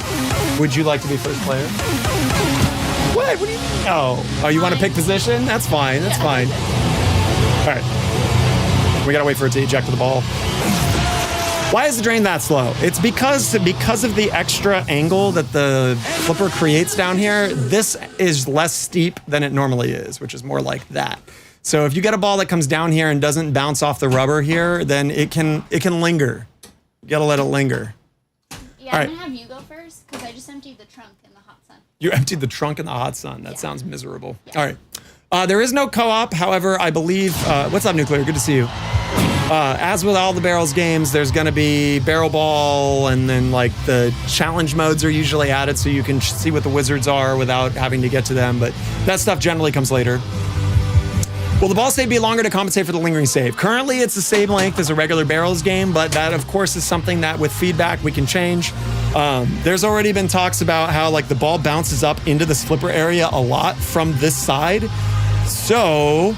Would you like to be first player? What? What do you mean? Oh, you want to pick position? That's fine. That's fine. All right. We got to wait for it to eject the ball. Why is the drain that slow? It's because of the extra angle that the flipper creates down here. This is less steep than it normally is, which is more like that. So if you get a ball that comes down here and doesn't bounce off the rubber here, then it can linger. You gotta let it linger. Yeah, All I'm right. gonna have you go first because I just emptied the trunk in the hot sun. You emptied the trunk in the hot sun. That sounds miserable. Yeah. All right. There is no co-op. However, I believe, what's up, Nuclear? Good to see you. As with all the Barrels games, there's going to be Barrel Ball, and then like the challenge modes are usually added so you can see what the wizards are without having to get to them. But that stuff generally comes later. Will the ball save be longer to compensate for the lingering save? Currently, it's the same length as a regular Barrels game, but that, of course, is something that with feedback we can change. There's already been talks about how like the ball bounces up into this flipper area a lot from this side. So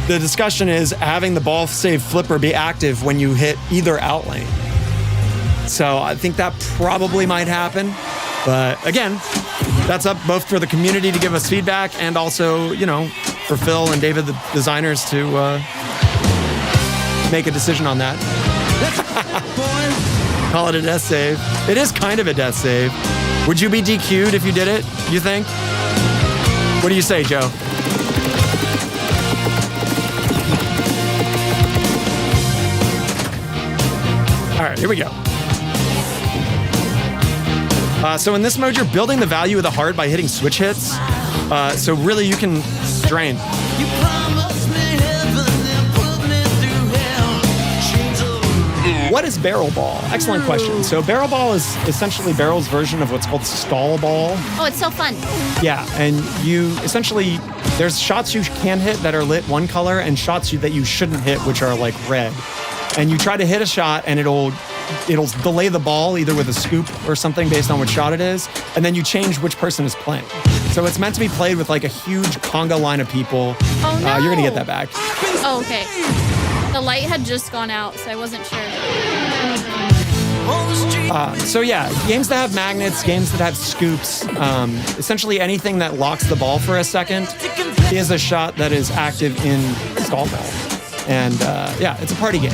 the discussion is having the ball save flipper be active when you hit either out lane. So I think that probably might happen. But again, that's up both for the community to give us feedback and also, you know, for Phil and David, the designers, to make a decision on that. Call it a death save. It is kind of a death save. Would you be DQ'd if you did it, you think? What do you say, Joe? All right, here we go. So in this mode, you're building the value of the heart by hitting switch hits. So really, you can drain. You promised me heaven and put me through hell. Chains of What is barrel ball? Excellent question. So barrel ball is essentially barrel's version of what's called stall ball. Oh, it's so fun. Yeah, and you essentially, there's shots you can hit that are lit one color and shots that you shouldn't hit, which are like red. And you try to hit a shot and it'll delay the ball either with a scoop or something based on what shot it is, and then you change which person is playing. So it's meant to be played with like a huge conga line of people. Oh, no. You're gonna get that back. Oh, okay. The light had just gone out, so I wasn't sure. So yeah, games that have magnets, games that have scoops, essentially anything that locks the ball for a second is a shot that is active in stall ball. And yeah, it's a party game.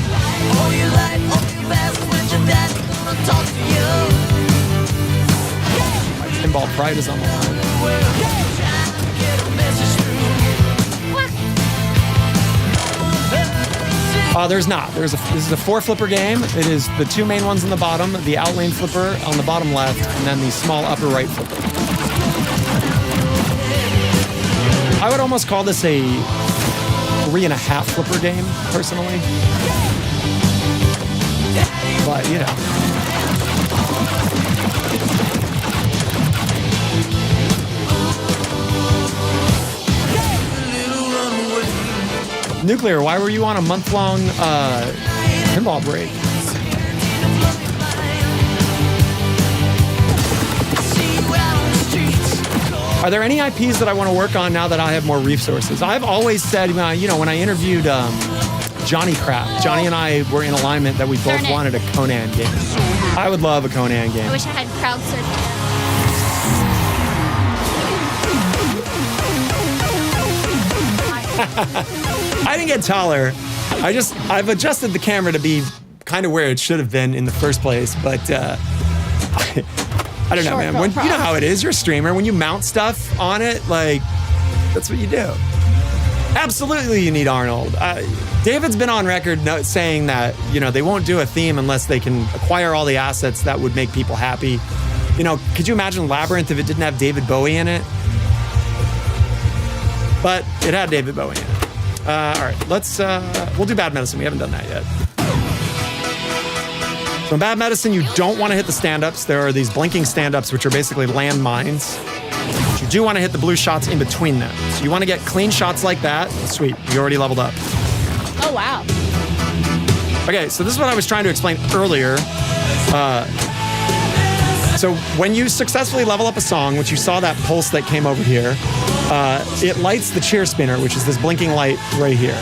all your life, all your best when your dad's gonna talk to you. Pinball pride is on the line. Trying to get a message through. There's not. This is a 4 flipper game. It is the 2 main ones on the bottom, the out lane flipper on the bottom left, and then the small upper right flipper. I would almost call this a 3.5 flipper game, personally. But, you know. Nuclear, why were you on a month-long pinball break? Are there any IPs that I want to work on now that I have more resources? I've always said, you know, when I interviewed Johnny Crap, Johnny and I were in alignment that we both Darn it. wanted a Conan game. I would love a Conan game. I wish I had crowd surfing. I didn't get taller. I've adjusted the camera to be kind of where it should have been in the first place, but I don't know, man. You know how it is. You're a streamer. When you mount stuff on it, like, that's what you do. Absolutely, you need Arnold. David's been on record saying that, you know, they won't do a theme unless they can acquire all the assets that would make people happy. You know, could you imagine Labyrinth if it didn't have David Bowie in it? But it had David Bowie in it. All right, we'll do Bad Medicine. We haven't done that yet. So in Bad Medicine, you don't want to hit the stand-ups. There are these blinking stand-ups, which are basically landmines. But you do want to hit the blue shots in between them. So you want to get clean shots like that. Sweet, you already leveled up. Oh, wow. Okay, so this is what I was trying to explain earlier. So when you successfully level up a song, which you saw that pulse that came over here, it lights the cheer spinner, which is this blinking light right here.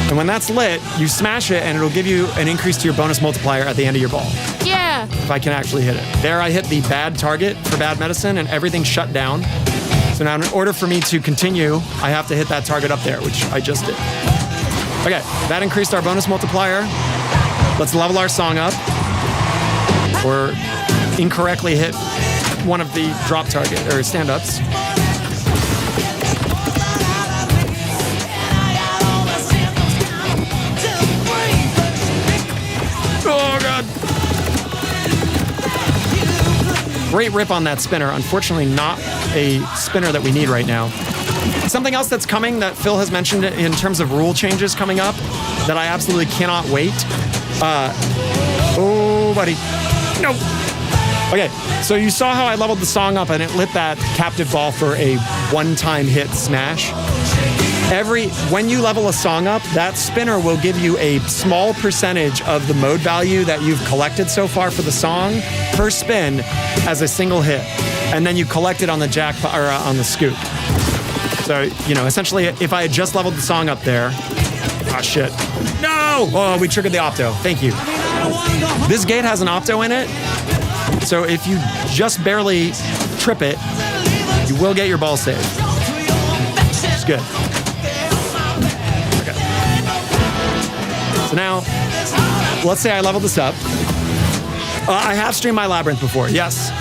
And when that's lit, you smash it and it'll give you an increase to your bonus multiplier at the end of your ball. Yeah. If I can actually hit it. There I hit the bad target for Bad Medicine and everything shut down. So now in order for me to continue, I have to hit that target up there, which I just did. Okay, that increased our bonus multiplier. Let's level our song up. Or incorrectly hit one of the drop target or stand-ups. Oh, God. Great rip on that spinner. Unfortunately, not a spinner that we need right now. Something else that's coming that Phil has mentioned in terms of rule changes coming up that I absolutely cannot wait. Oh, buddy. Nope. Okay, so you saw how I leveled the song up and it lit that captive ball for a one-time hit smash. When you level a song up, that spinner will give you a small percentage of the mode value that you've collected so far for the song per spin as a single hit. And then you collect it on the jackpot or on the scoop. So, you know, essentially, if I had just leveled the song up there, oh shit. No! Oh, we triggered the opto. Thank you. This gate has an opto in it. So if you just barely trip it, you will get your ball saved. It's good. Okay. So now, let's say I leveled this up. I have streamed my Labyrinth before, yes.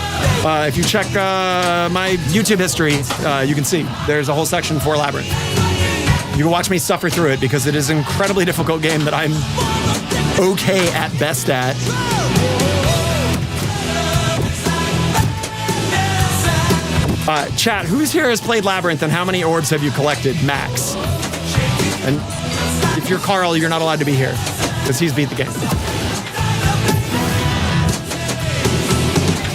If you check my YouTube history, you can see there's a whole section for Labyrinth. You can watch me suffer through it because it is an incredibly difficult game that I'm okay at best at. Chat, who's here has played Labyrinth and how many orbs have you collected, max? And if you're Carl, you're not allowed to be here because he's beat the game.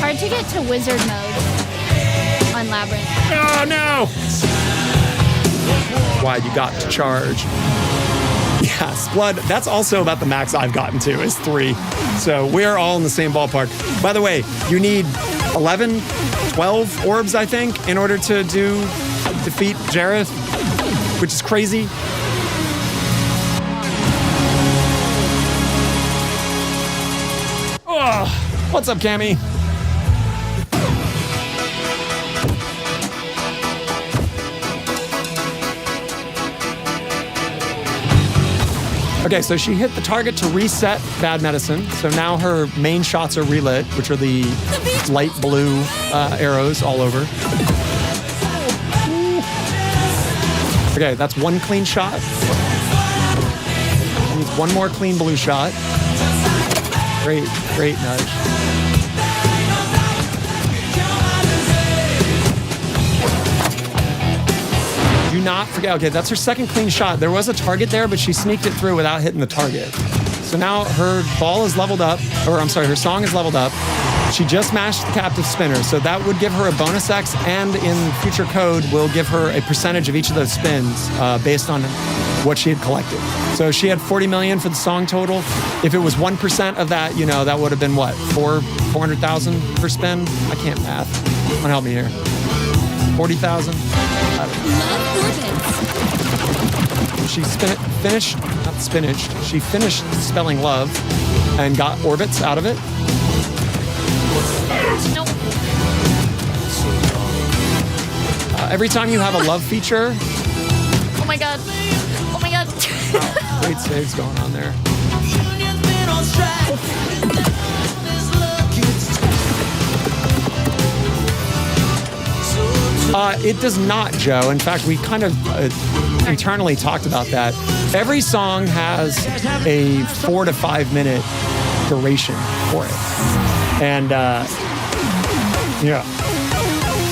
Hard to get to wizard mode on Labyrinth. Oh no! Why you got to charge? Yes, Blood. That's also about the max I've gotten to is 3. So we're all in the same ballpark. By the way, you need 11, 12 orbs, I think, in order to defeat Jareth, which is crazy. Oh, what's up, Cammy? Okay, so she hit the target to reset Bad Medicine. So now her main shots are relit, which are the light blue arrows all over. Okay, that's one clean shot. Needs one more clean blue shot. Great, great nudge. Do not forget, okay, that's her second clean shot. There was a target there, but she sneaked it through without hitting the target. So now her ball is leveled up, or I'm sorry, her song is leveled up. She just mashed the captive spinner, so that would give her a bonus X, and in future code will give her a percentage of each of those spins based on what she had collected. So she had 40 million for the song total. If it was 1% of that, you know, that would have been what, 400,000 per spin? I can't math. Someone help me here. 40,000? She finished, not spinach, she finished spelling love and got orbits out of it. Nope. Every time you have a love feature. Oh my god. Oh my god. Great saves going on there. It does not, Joe. In fact, we kind of internally talked about that. Every song has a 4 to 5 minute duration for it. And yeah.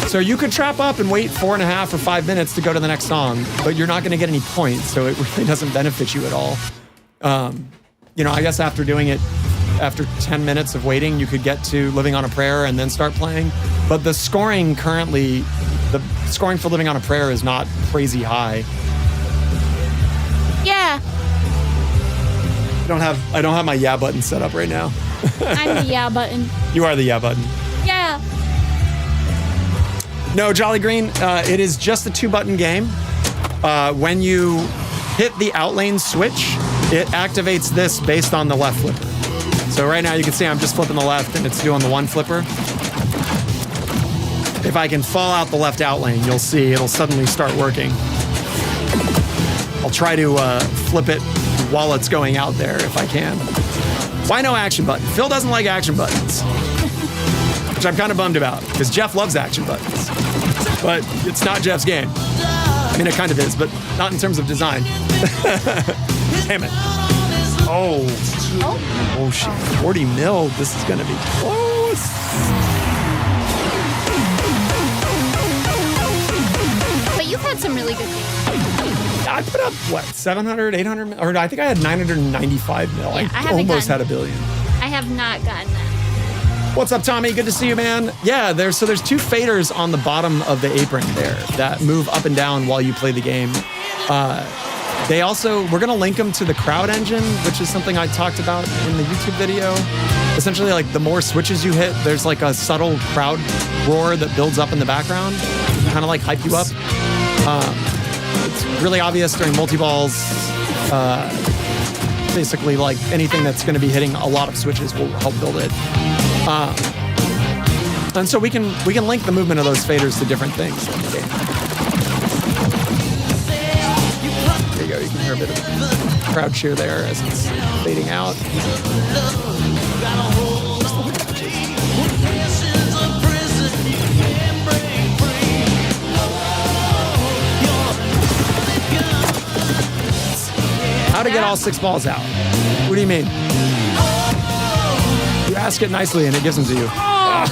So you could trap up and wait 4.5 or 5 minutes to go to the next song, but you're not going to get any points, so it really doesn't benefit you at all. You know, I guess after doing it, after 10 minutes of waiting, you could get to Living on a Prayer and then start playing. But the scoring currently, the scoring for Living on a Prayer is not crazy high. Yeah. I don't have my yeah button set up right now. I'm the yeah button. You are the yeah button. Yeah. No, Jolly Green, it is just a 2-button game. When you hit the outlane switch, it activates this based on the left flipper. So right now you can see I'm just flipping the left and it's doing the one flipper. If I can fall out the left outlane, you'll see it'll suddenly start working. I'll try to flip it while it's going out there if I can. Why no action button? Phil doesn't like action buttons, which I'm kind of bummed about because Jeff loves action buttons, but it's not Jeff's game. I mean, it kind of is, but not in terms of design. Damn it. Oh shit, 40 mil. This is gonna be close. But you've had some really good games. I put up, what, 700, 800 mil? Or I think I had 995 mil. Yeah, I I haven't almost gotten- had $1 billion. I have not gotten that. What's up, Tommy? Good to see you, man. Yeah, there's 2 faders on the bottom of the apron there that move up and down while you play the game. They also, we're gonna link them to the crowd engine, which is something I talked about in the YouTube video. Essentially, like the more switches you hit, there's like a subtle crowd roar that builds up in the background, kind of like hype you up. It's really obvious during multi-balls. Basically, like anything that's going to be hitting a lot of switches will help build it. And so we can link the movement of those faders to different things. Okay. There you go. You can hear a bit of crowd cheer there as it's fading out. How to get all 6 balls out? What do you mean? You ask it nicely and it gives them to you.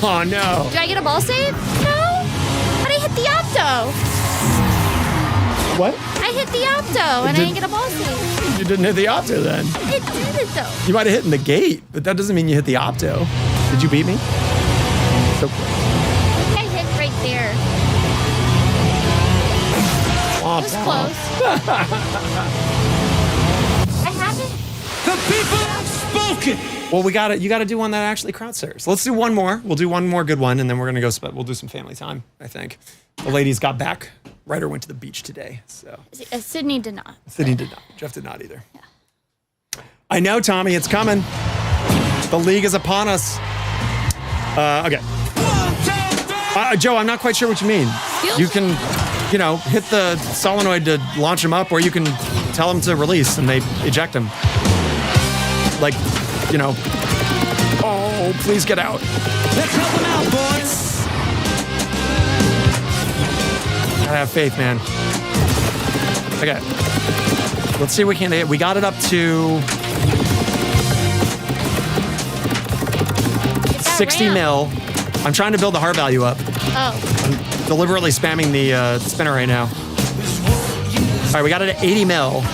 Oh no. Do I get a ball save? No. But I hit the opto. What? I hit the opto and I didn't get a ball save. You didn't hit the opto then. It did it though. You might have hit in the gate, but that doesn't mean you hit the opto. Did you beat me? So close. I think I hit right there. Womp, It was womp. close. I haven't. The people have spoken. Well, you got to do one that actually crowd surfs. Let's do one more. We'll do one more good one, and then we're gonna go. We'll do some family time. I think the ladies got back. Ryder went to the beach today, so Sydney did not. Sydney did not. Jeff did not either. Yeah. I know, Tommy. It's coming. The league is upon us. Okay. Joe, I'm not quite sure what you mean. You can, hit the solenoid to launch them up, or you can tell them to release and they eject them. Like, oh, please get out. Let's help them out, boys. Gotta have faith, man. Okay. Let's see what we can hit. We got it up to 60 mil. I'm trying to build the heart value up. Oh. I'm deliberately spamming the spinner right now. All right, we got it at 80 mil.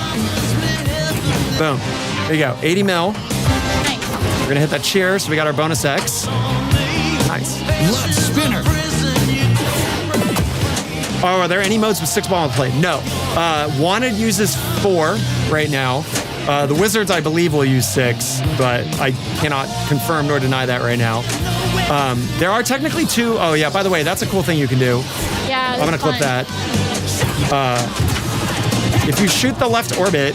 Boom. There you go. 80 mil. Nice. We're gonna hit that cheer, so we got our bonus X. Nice. Love spinner. Oh, are there any modes with 6 ball in play? No. Wanted uses 4 right now. The Wizards, I believe, will use 6, but I cannot confirm nor deny that right now. There are technically 2. Oh, yeah, by the way, that's a cool thing you can do. Yeah. I'm going to clip that. If you shoot the left orbit,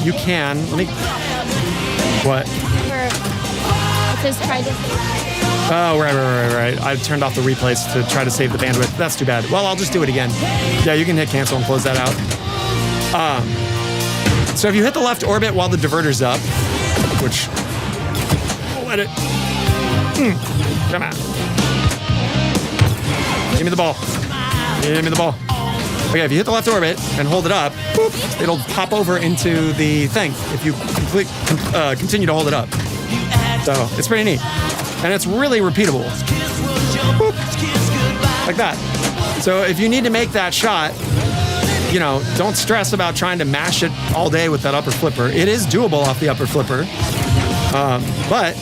you can. Let me. What? It says try to. Oh, right. I turned off the replays to try to save the bandwidth. That's too bad. Well, I'll just do it again. Yeah, you can hit cancel and close that out. So if you hit the left orbit while the diverter's up, which we'll let it. Come on. Give me the ball. Give me the ball. Okay, if you hit the left orbit and hold it up, boop, it'll pop over into the thing if you continue to hold it up. So it's pretty neat. And it's really repeatable. Boop. Like that. So if you need to make that shot, don't stress about trying to mash it all day with that upper flipper. It is doable off the upper flipper. But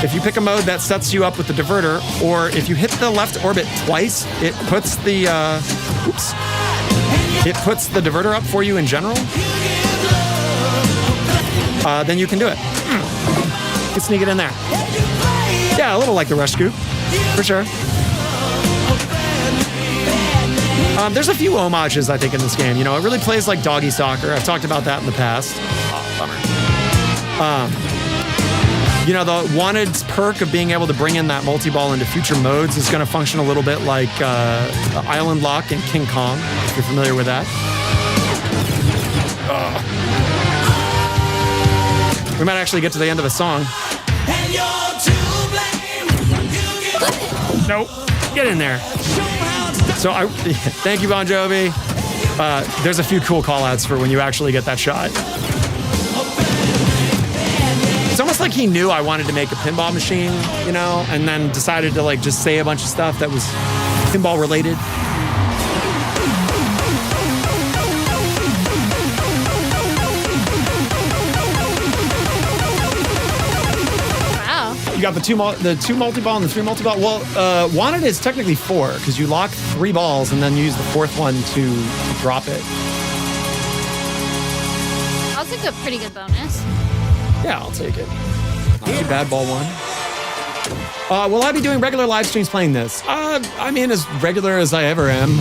if you pick a mode that sets you up with the diverter, or if you hit the left orbit twice, it puts the diverter up for you in general, then you can do it. You can sneak it in there. Yeah, a little like the Rush Scoop, for sure. There's a few homages, I think, in this game. It really plays like doggy soccer. I've talked about that in the past. Oh, bummer. The wanted perk of being able to bring in that multi-ball into future modes is going to function a little bit like Island Lock and King Kong, if you're familiar with that. We might actually get to the end of a song. Nope. Get in there. So thank you, Bon Jovi. There's a few cool call-outs for when you actually get that shot. It's almost like he knew I wanted to make a pinball machine, and then decided to just say a bunch of stuff that was pinball related. You got the two multi-ball and the 3 multi-ball. Well, wanted is technically 4 because you lock 3 balls and then use the 4th one to drop it. That was a pretty good bonus. Yeah, I'll take it. Not too bad, ball 1. Will I be doing regular live streams playing this? I mean, as regular as I ever am.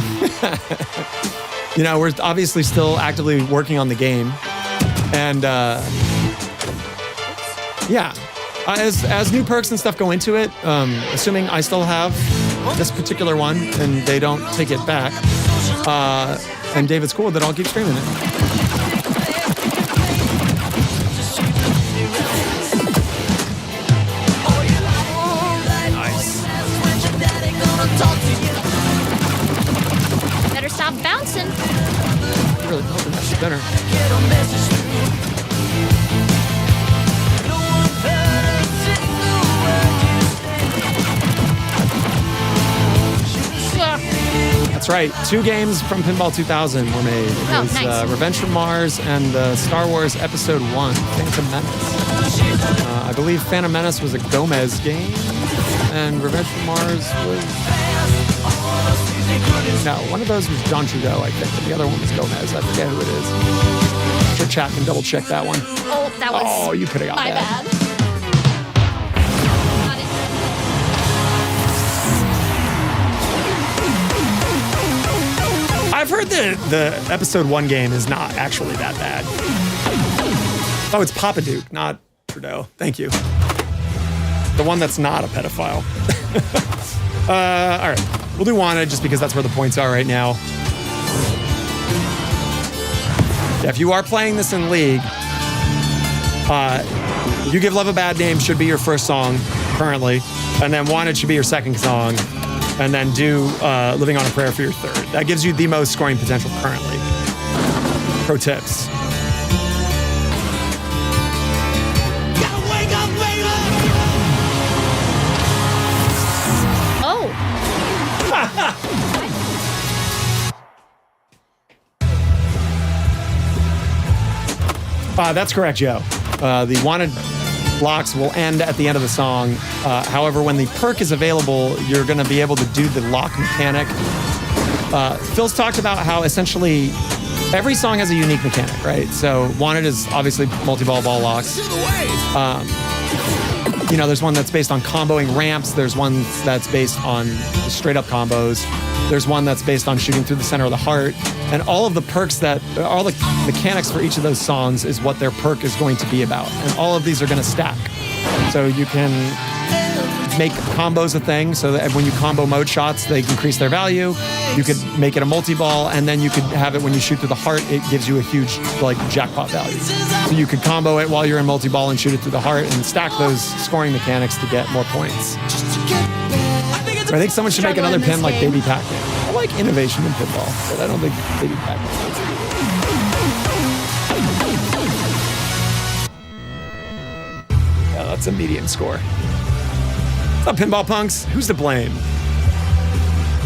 You know, we're obviously still actively working on the game. And yeah, as new perks and stuff go into it, assuming I still have this particular one and they don't take it back, and David's cool with it, I'll keep streaming it. Better stop bouncing. I'm really hoping that's better. That's right. 2 games from Pinball 2000 were made. It was nice. Revenge from Mars and Star Wars Episode 1, Phantom Menace. I believe Phantom Menace was a Gomez game, and Revenge from Mars was... No, one of those was John Trudeau, I think, and the other one was Gomez. I forget who it is. I'm sure chat can double check that one. Oh, that was Oh, you could have got my that. bad. Got it. I've heard the Episode 1 game is not actually that bad. Oh, it's Papa Duke, not Trudeau. Thank you. The one that's not a pedophile. All right. We'll do Wanted just because that's where the points are right now. Yeah, if you are playing this in League, You Give Love a Bad Name should be your first song currently, and then Wanted should be your second song, and then do Living on a Prayer for your third. That gives you the most scoring potential currently. Pro tips. Oh. That's correct, Joe. The Wanted blocks will end at the end of the song. However, when the perk is available, you're going to be able to do the lock mechanic. Phil's talked about how essentially every song has a unique mechanic, right? So Wanted is obviously multi-ball ball locks. You know, there's one that's based on comboing ramps. There's one that's based on straight up combos. There's one that's based on shooting through the center of the heart. And all of the perks all the mechanics for each of those songs is what their perk is going to be about. And all of these are going to stack. So you can make combos a thing so that when you combo mode shots, they increase their value. You could make it a multi-ball, and then you could have it when you shoot through the heart, it gives you a huge like jackpot value. So you could combo it while you're in multi-ball and shoot it through the heart and stack those scoring mechanics to get more points. I think someone should make another pin like Baby Pac-Man. I like innovation in pinball, but I don't think Baby Pac-Man is. Yeah, that's a medium score. What's up, pinball punks? Who's to blame?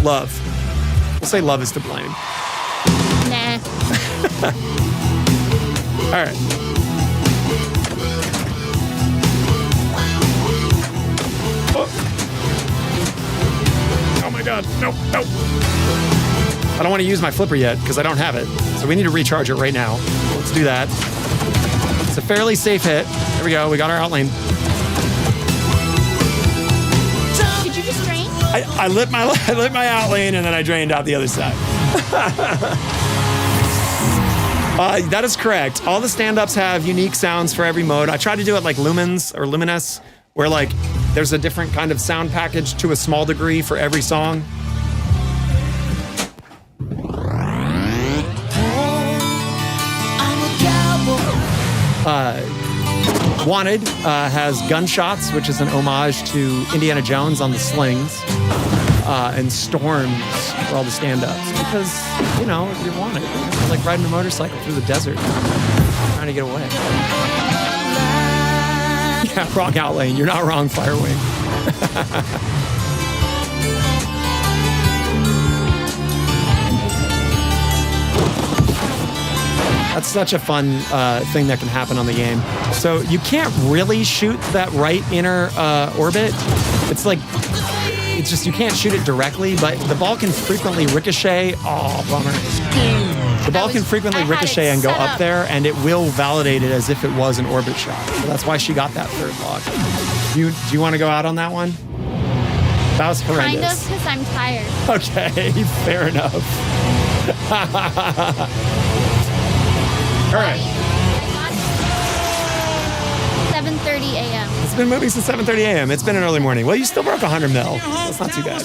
Love. We'll say love is to blame. Nah. All right. Oh my God, nope. I don't want to use my flipper yet because I don't have it. So we need to recharge it right now. Let's do that. It's a fairly safe hit. There we go, we got our outlane. Did you just drain? I lit my outlane and then I drained out the other side. That is correct. All the stand-ups have unique sounds for every mode. I tried to do it like Lumens or Luminous, where like there's a different kind of sound package to a small degree for every song. Wanted has Gunshots, which is an homage to Indiana Jones on the slings, and Storms for all the stand-ups. Because, you know, you're wanted. You're like riding a motorcycle through the desert, trying to get away. Yeah, wrong outlane. You're not wrong, Firewing. That's such a fun thing that can happen on the game. So you can't really shoot that right inner orbit. It's like, it's just, you can't shoot it directly, but the ball can frequently ricochet. Oh, bummer. The ball can frequently ricochet and go up there, and it will validate it as if it was an orbit shot. So that's why she got that third lock. Do you want to go out on that one? That was Kind of, horrendous. because I'm tired. Okay, fair enough. All right. 7:30 a.m. It's been moving since 7:30 a.m. It's been an early morning. Well, you still broke 100 mil. That's not too bad.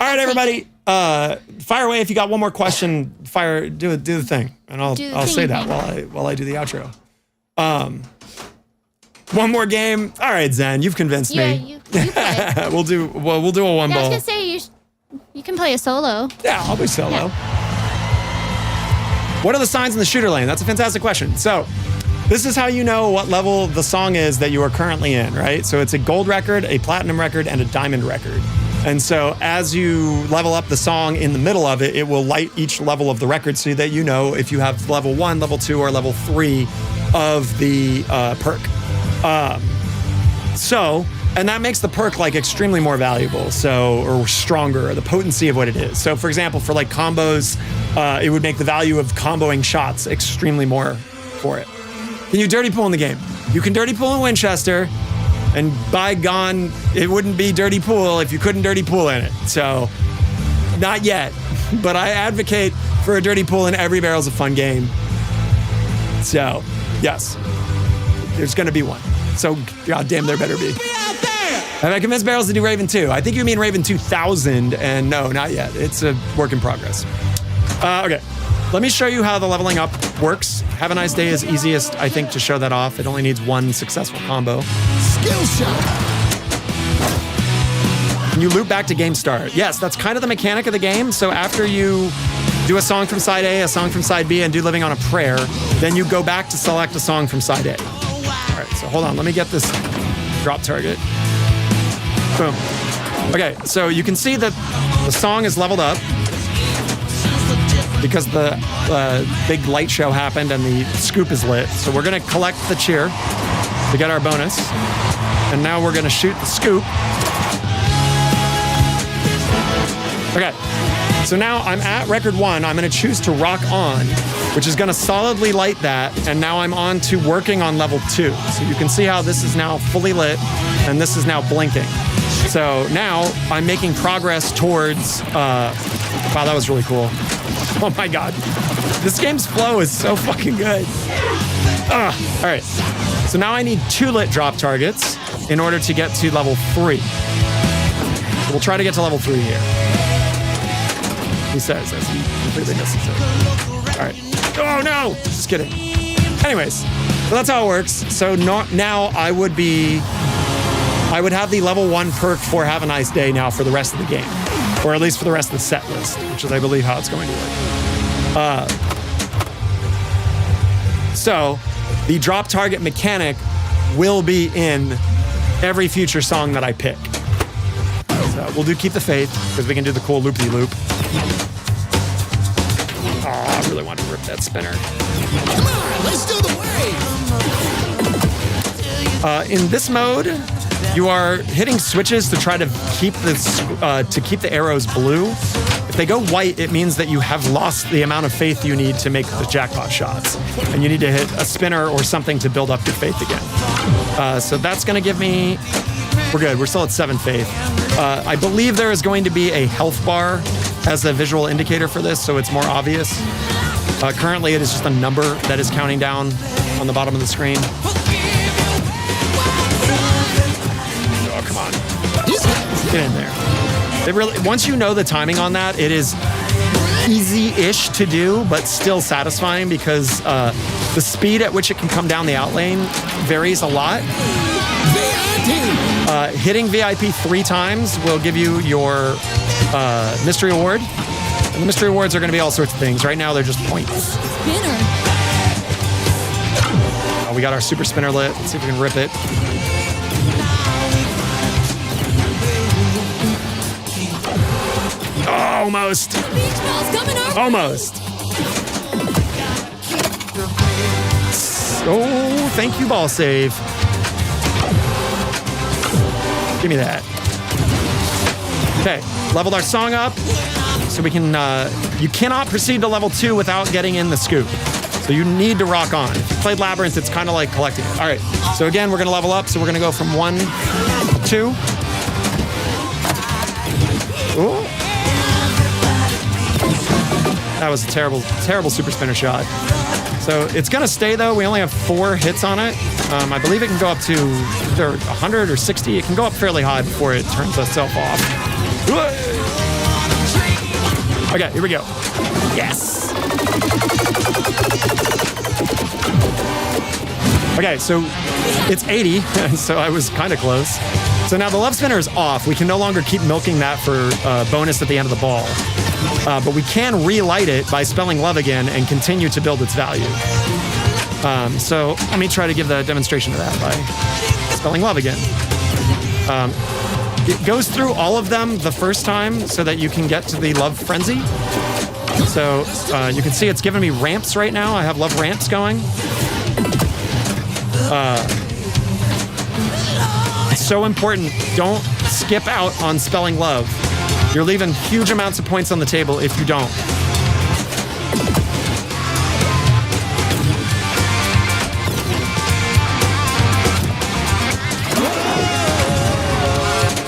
All right, everybody. Fire away. If you got one more question, do the thing, and I'll say that while I do the outro. One more game. All right, Zen, you've convinced Yeah, me. you play. we'll do a one Yeah, I was ball. gonna say you can play a solo. Yeah, I'll be solo. Yeah. What are the signs in the shooter lane? That's a fantastic question. So, this is how you know what level the song is that you are currently in, right? So it's a gold record, a platinum record, and a diamond record. And so as you level up the song in the middle of it, it will light each level of the record so that you know if you have level 1, level 2, or level 3 of the perk. And that makes the perk like extremely more valuable, or stronger, or the potency of what it is. So for example, for like combos, it would make the value of comboing shots extremely more for it. Can you dirty pool in the game? You can dirty pool in Winchester, and by gone, it wouldn't be dirty pool if you couldn't dirty pool in it. So, not yet, but I advocate for a dirty pool in every Barrels of Fun game. So, yes, there's gonna be one. So, goddamn, there better be. Have I convinced Barrels to do Raven 2? I think you mean Raven 2000, and no, not yet. It's a work in progress. Okay, let me show you how the leveling up works. Have a Nice Day is easiest, I think, to show that off. It only needs one successful combo. Skill shot. You loop back to game start. Yes, that's kind of the mechanic of the game. So after you do a song from side A, a song from side B, and do Living on a Prayer, then you go back to select a song from side A. All right, so hold on. Let me get this drop target. Boom. Okay, so you can see that the song is leveled up because the big light show happened and the scoop is lit. So we're gonna collect the cheer to get our bonus. And now we're gonna shoot the scoop. Okay, so now I'm at record 1. I'm gonna choose to rock on, which is gonna solidly light that. And now I'm on to working on level 2. So you can see how this is now fully lit and this is now blinking. So now I'm making progress towards, wow, that was really cool. Oh my God. This game's flow is so fucking good. All right. So now I need 2 lit drop targets in order to get to level 3. So we'll try to get to level 3 here. He says as he completely misses it. All right. Oh no! Just kidding. Anyways, so that's how it works. So now I would have the level 1 perk for Have a Nice Day now for the rest of the game. Or at least for the rest of the set list, which is, I believe, how it's going to work. So the drop target mechanic will be in every future song that I pick. So we'll do Keep the Faith, because we can do the cool loop-de-loop. Oh, I really want to rip that spinner. Come on, let's do the wave. In this mode, you are hitting switches to try to keep the arrows blue. If they go white, it means that you have lost the amount of faith you need to make the jackpot shots, and you need to hit a spinner or something to build up your faith again. So that's going to give me. We're good. We're still at 7 faith. I believe there is going to be a health bar as a visual indicator for this, so it's more obvious. Currently, it is just a number that is counting down on the bottom of the screen. Oh, come on. Get in there. It really, once you know the timing on that, it is easy-ish to do, but still satisfying because the speed at which it can come down the outlane varies a lot. Hitting VIP 3 times will give you your mystery award. And the mystery awards are going to be all sorts of things. Right now, they're just points. Spinner. We got our super spinner lit. Let's see if we can rip it. Oh, almost. Beach balls coming our Almost. Oh, thank you, ball save. Give me that. Okay, leveled our song up. So we can, you cannot proceed to level 2 without getting in the scoop. So you need to rock on. If you played Labyrinth, it's kind of like collecting it. All right, so again, we're gonna level up. So we're gonna go from 1 to 2. Ooh. That was a terrible, terrible super spinner shot. So it's gonna stay though. We only have 4 hits on it. I believe it can go up to either 100 or 60. It can go up fairly high before it turns itself off. Okay, here we go. Yes. Okay, so it's 80, so I was kind of close. So now the love spinner is off. We can no longer keep milking that for bonus at the end of the ball. But we can relight it by spelling love again and continue to build its value. So let me try to give the demonstration of that by spelling love again. It goes through all of them the first time so that you can get to the love frenzy. So you can see it's giving me ramps right now. I have love ramps going. It's so important. Don't skip out on spelling love. You're leaving huge amounts of points on the table if you don't.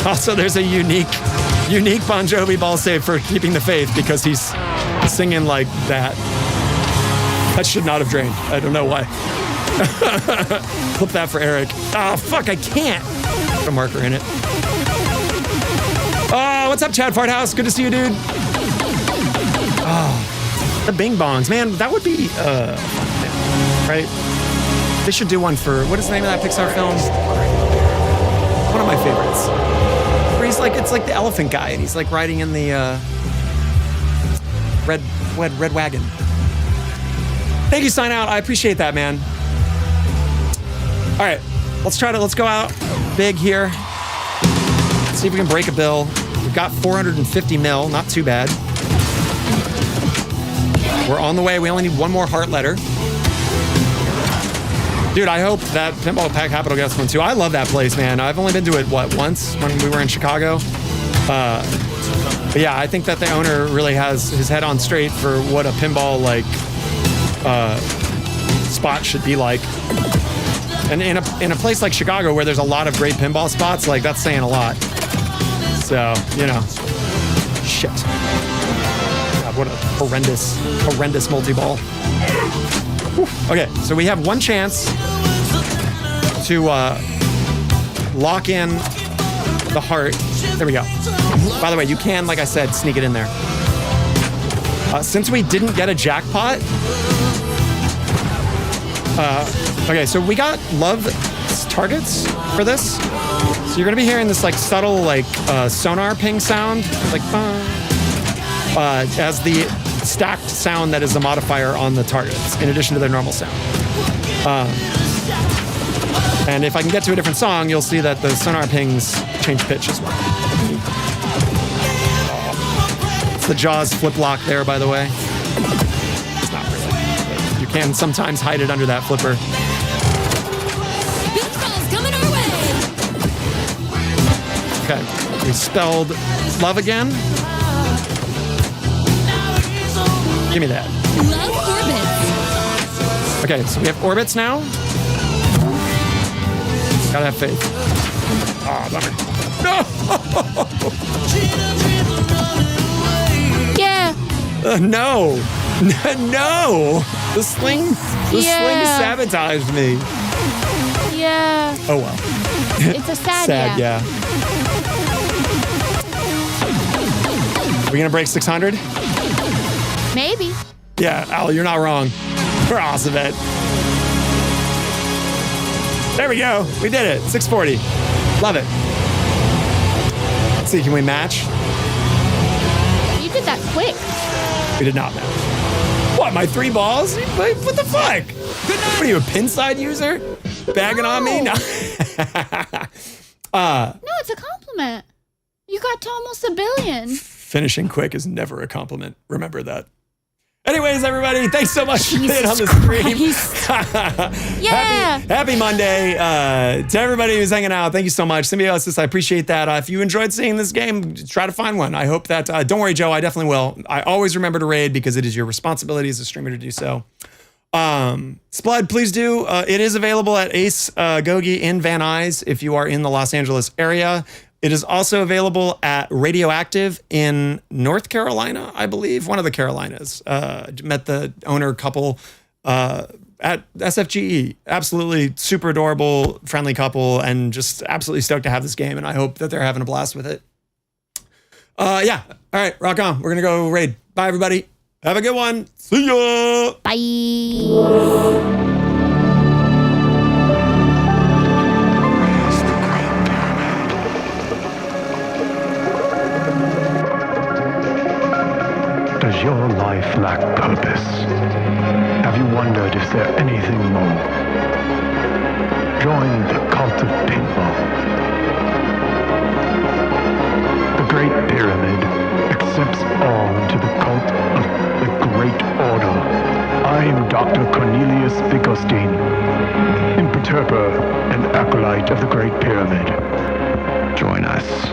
Also, there's a unique Bon Jovi ball save for keeping the faith because he's singing like that. That should not have drained. I don't know why. Flip that for Eric. Oh, fuck, I can't. Put a marker in it. Oh, what's up, Chad Farthouse? Good to see you, dude. Oh, the Bing Bongs. Man, that would be, right? They should do one for, what is the name of that Pixar film? One of my favorites. Where he's like, it's like the elephant guy, and he's like riding in the red wagon. Thank you, Sign Out. I appreciate that, man. All right, let's go out big here. Let's see if we can break a bill. We've got 450 mil, not too bad. We're on the way. We only need one more heart letter. Dude, I hope that Pinball Pack Capital gets one too. I love that place, man. I've only been to it, once when we were in Chicago. But yeah, I think that the owner really has his head on straight for what a pinball spot should be like. And in a place like Chicago where there's a lot of great pinball spots, like that's saying a lot. So, you know, shit. God, what a horrendous multi-ball. Whew. Okay, so we have one chance to lock in the heart. There we go. By the way, you can, like I said, sneak it in there. Since we didn't get a jackpot, okay, so we got love targets for this. So you're gonna be hearing this like subtle like sonar ping sound, like as the stacked sound that is the modifier on the targets, in addition to their normal sound. And if I can get to a different song, you'll see that the sonar pings change pitch as well. It's the Jaws flip lock there, by the way. It's not really, but you can sometimes hide it under that flipper. Coming our way. Okay, we spelled love again. Give me that. Love orbits. Okay, so we have orbits now. Gotta have faith. Oh, bummer. No! Yeah. No! No! The sling sabotaged me. Yeah. Oh well. It's a sad, Sad, yeah. Are we gonna break 600? Maybe. Yeah, Al, you're not wrong. We're awesome at it. There we go. We did it. 640. Love it. Let's see, can we match? You did that quick. We did not match. What, my 3 balls? What the fuck? What are you, a pin side user? Bagging on me? No. No, it's a compliment. You got to almost 1 billion. Finishing quick is never a compliment. Remember that. Anyways, everybody, thanks so much for being on the stream. Yeah. Happy Monday to everybody who's hanging out. Thank you so much. Symbiosis, I appreciate that. If you enjoyed seeing this game, try to find one. I hope that, don't worry, Joe, I definitely will. I always remember to raid because it is your responsibility as a streamer to do so. Splud, please do. It is available at Ace Gogi in Van Nuys if you are in the Los Angeles area. It is also available at Radioactive in North Carolina, I believe, one of the Carolinas. Met the owner couple at SFGE. Absolutely super adorable, friendly couple, and just absolutely stoked to have this game. And I hope that they're having a blast with it. Yeah. All right, rock on. We're going to go raid. Bye, everybody. Have a good one. See ya. Bye. Does your life lack purpose? Have you wondered, is there anything more? Join the cult of pinball. The Great Pyramid accepts all into the cult of the Great Order. I am Dr. Cornelius Bickelstein, imperturber and acolyte of the Great Pyramid. Join us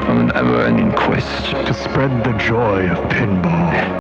on an ever-ending quest To spread the joy of pinball.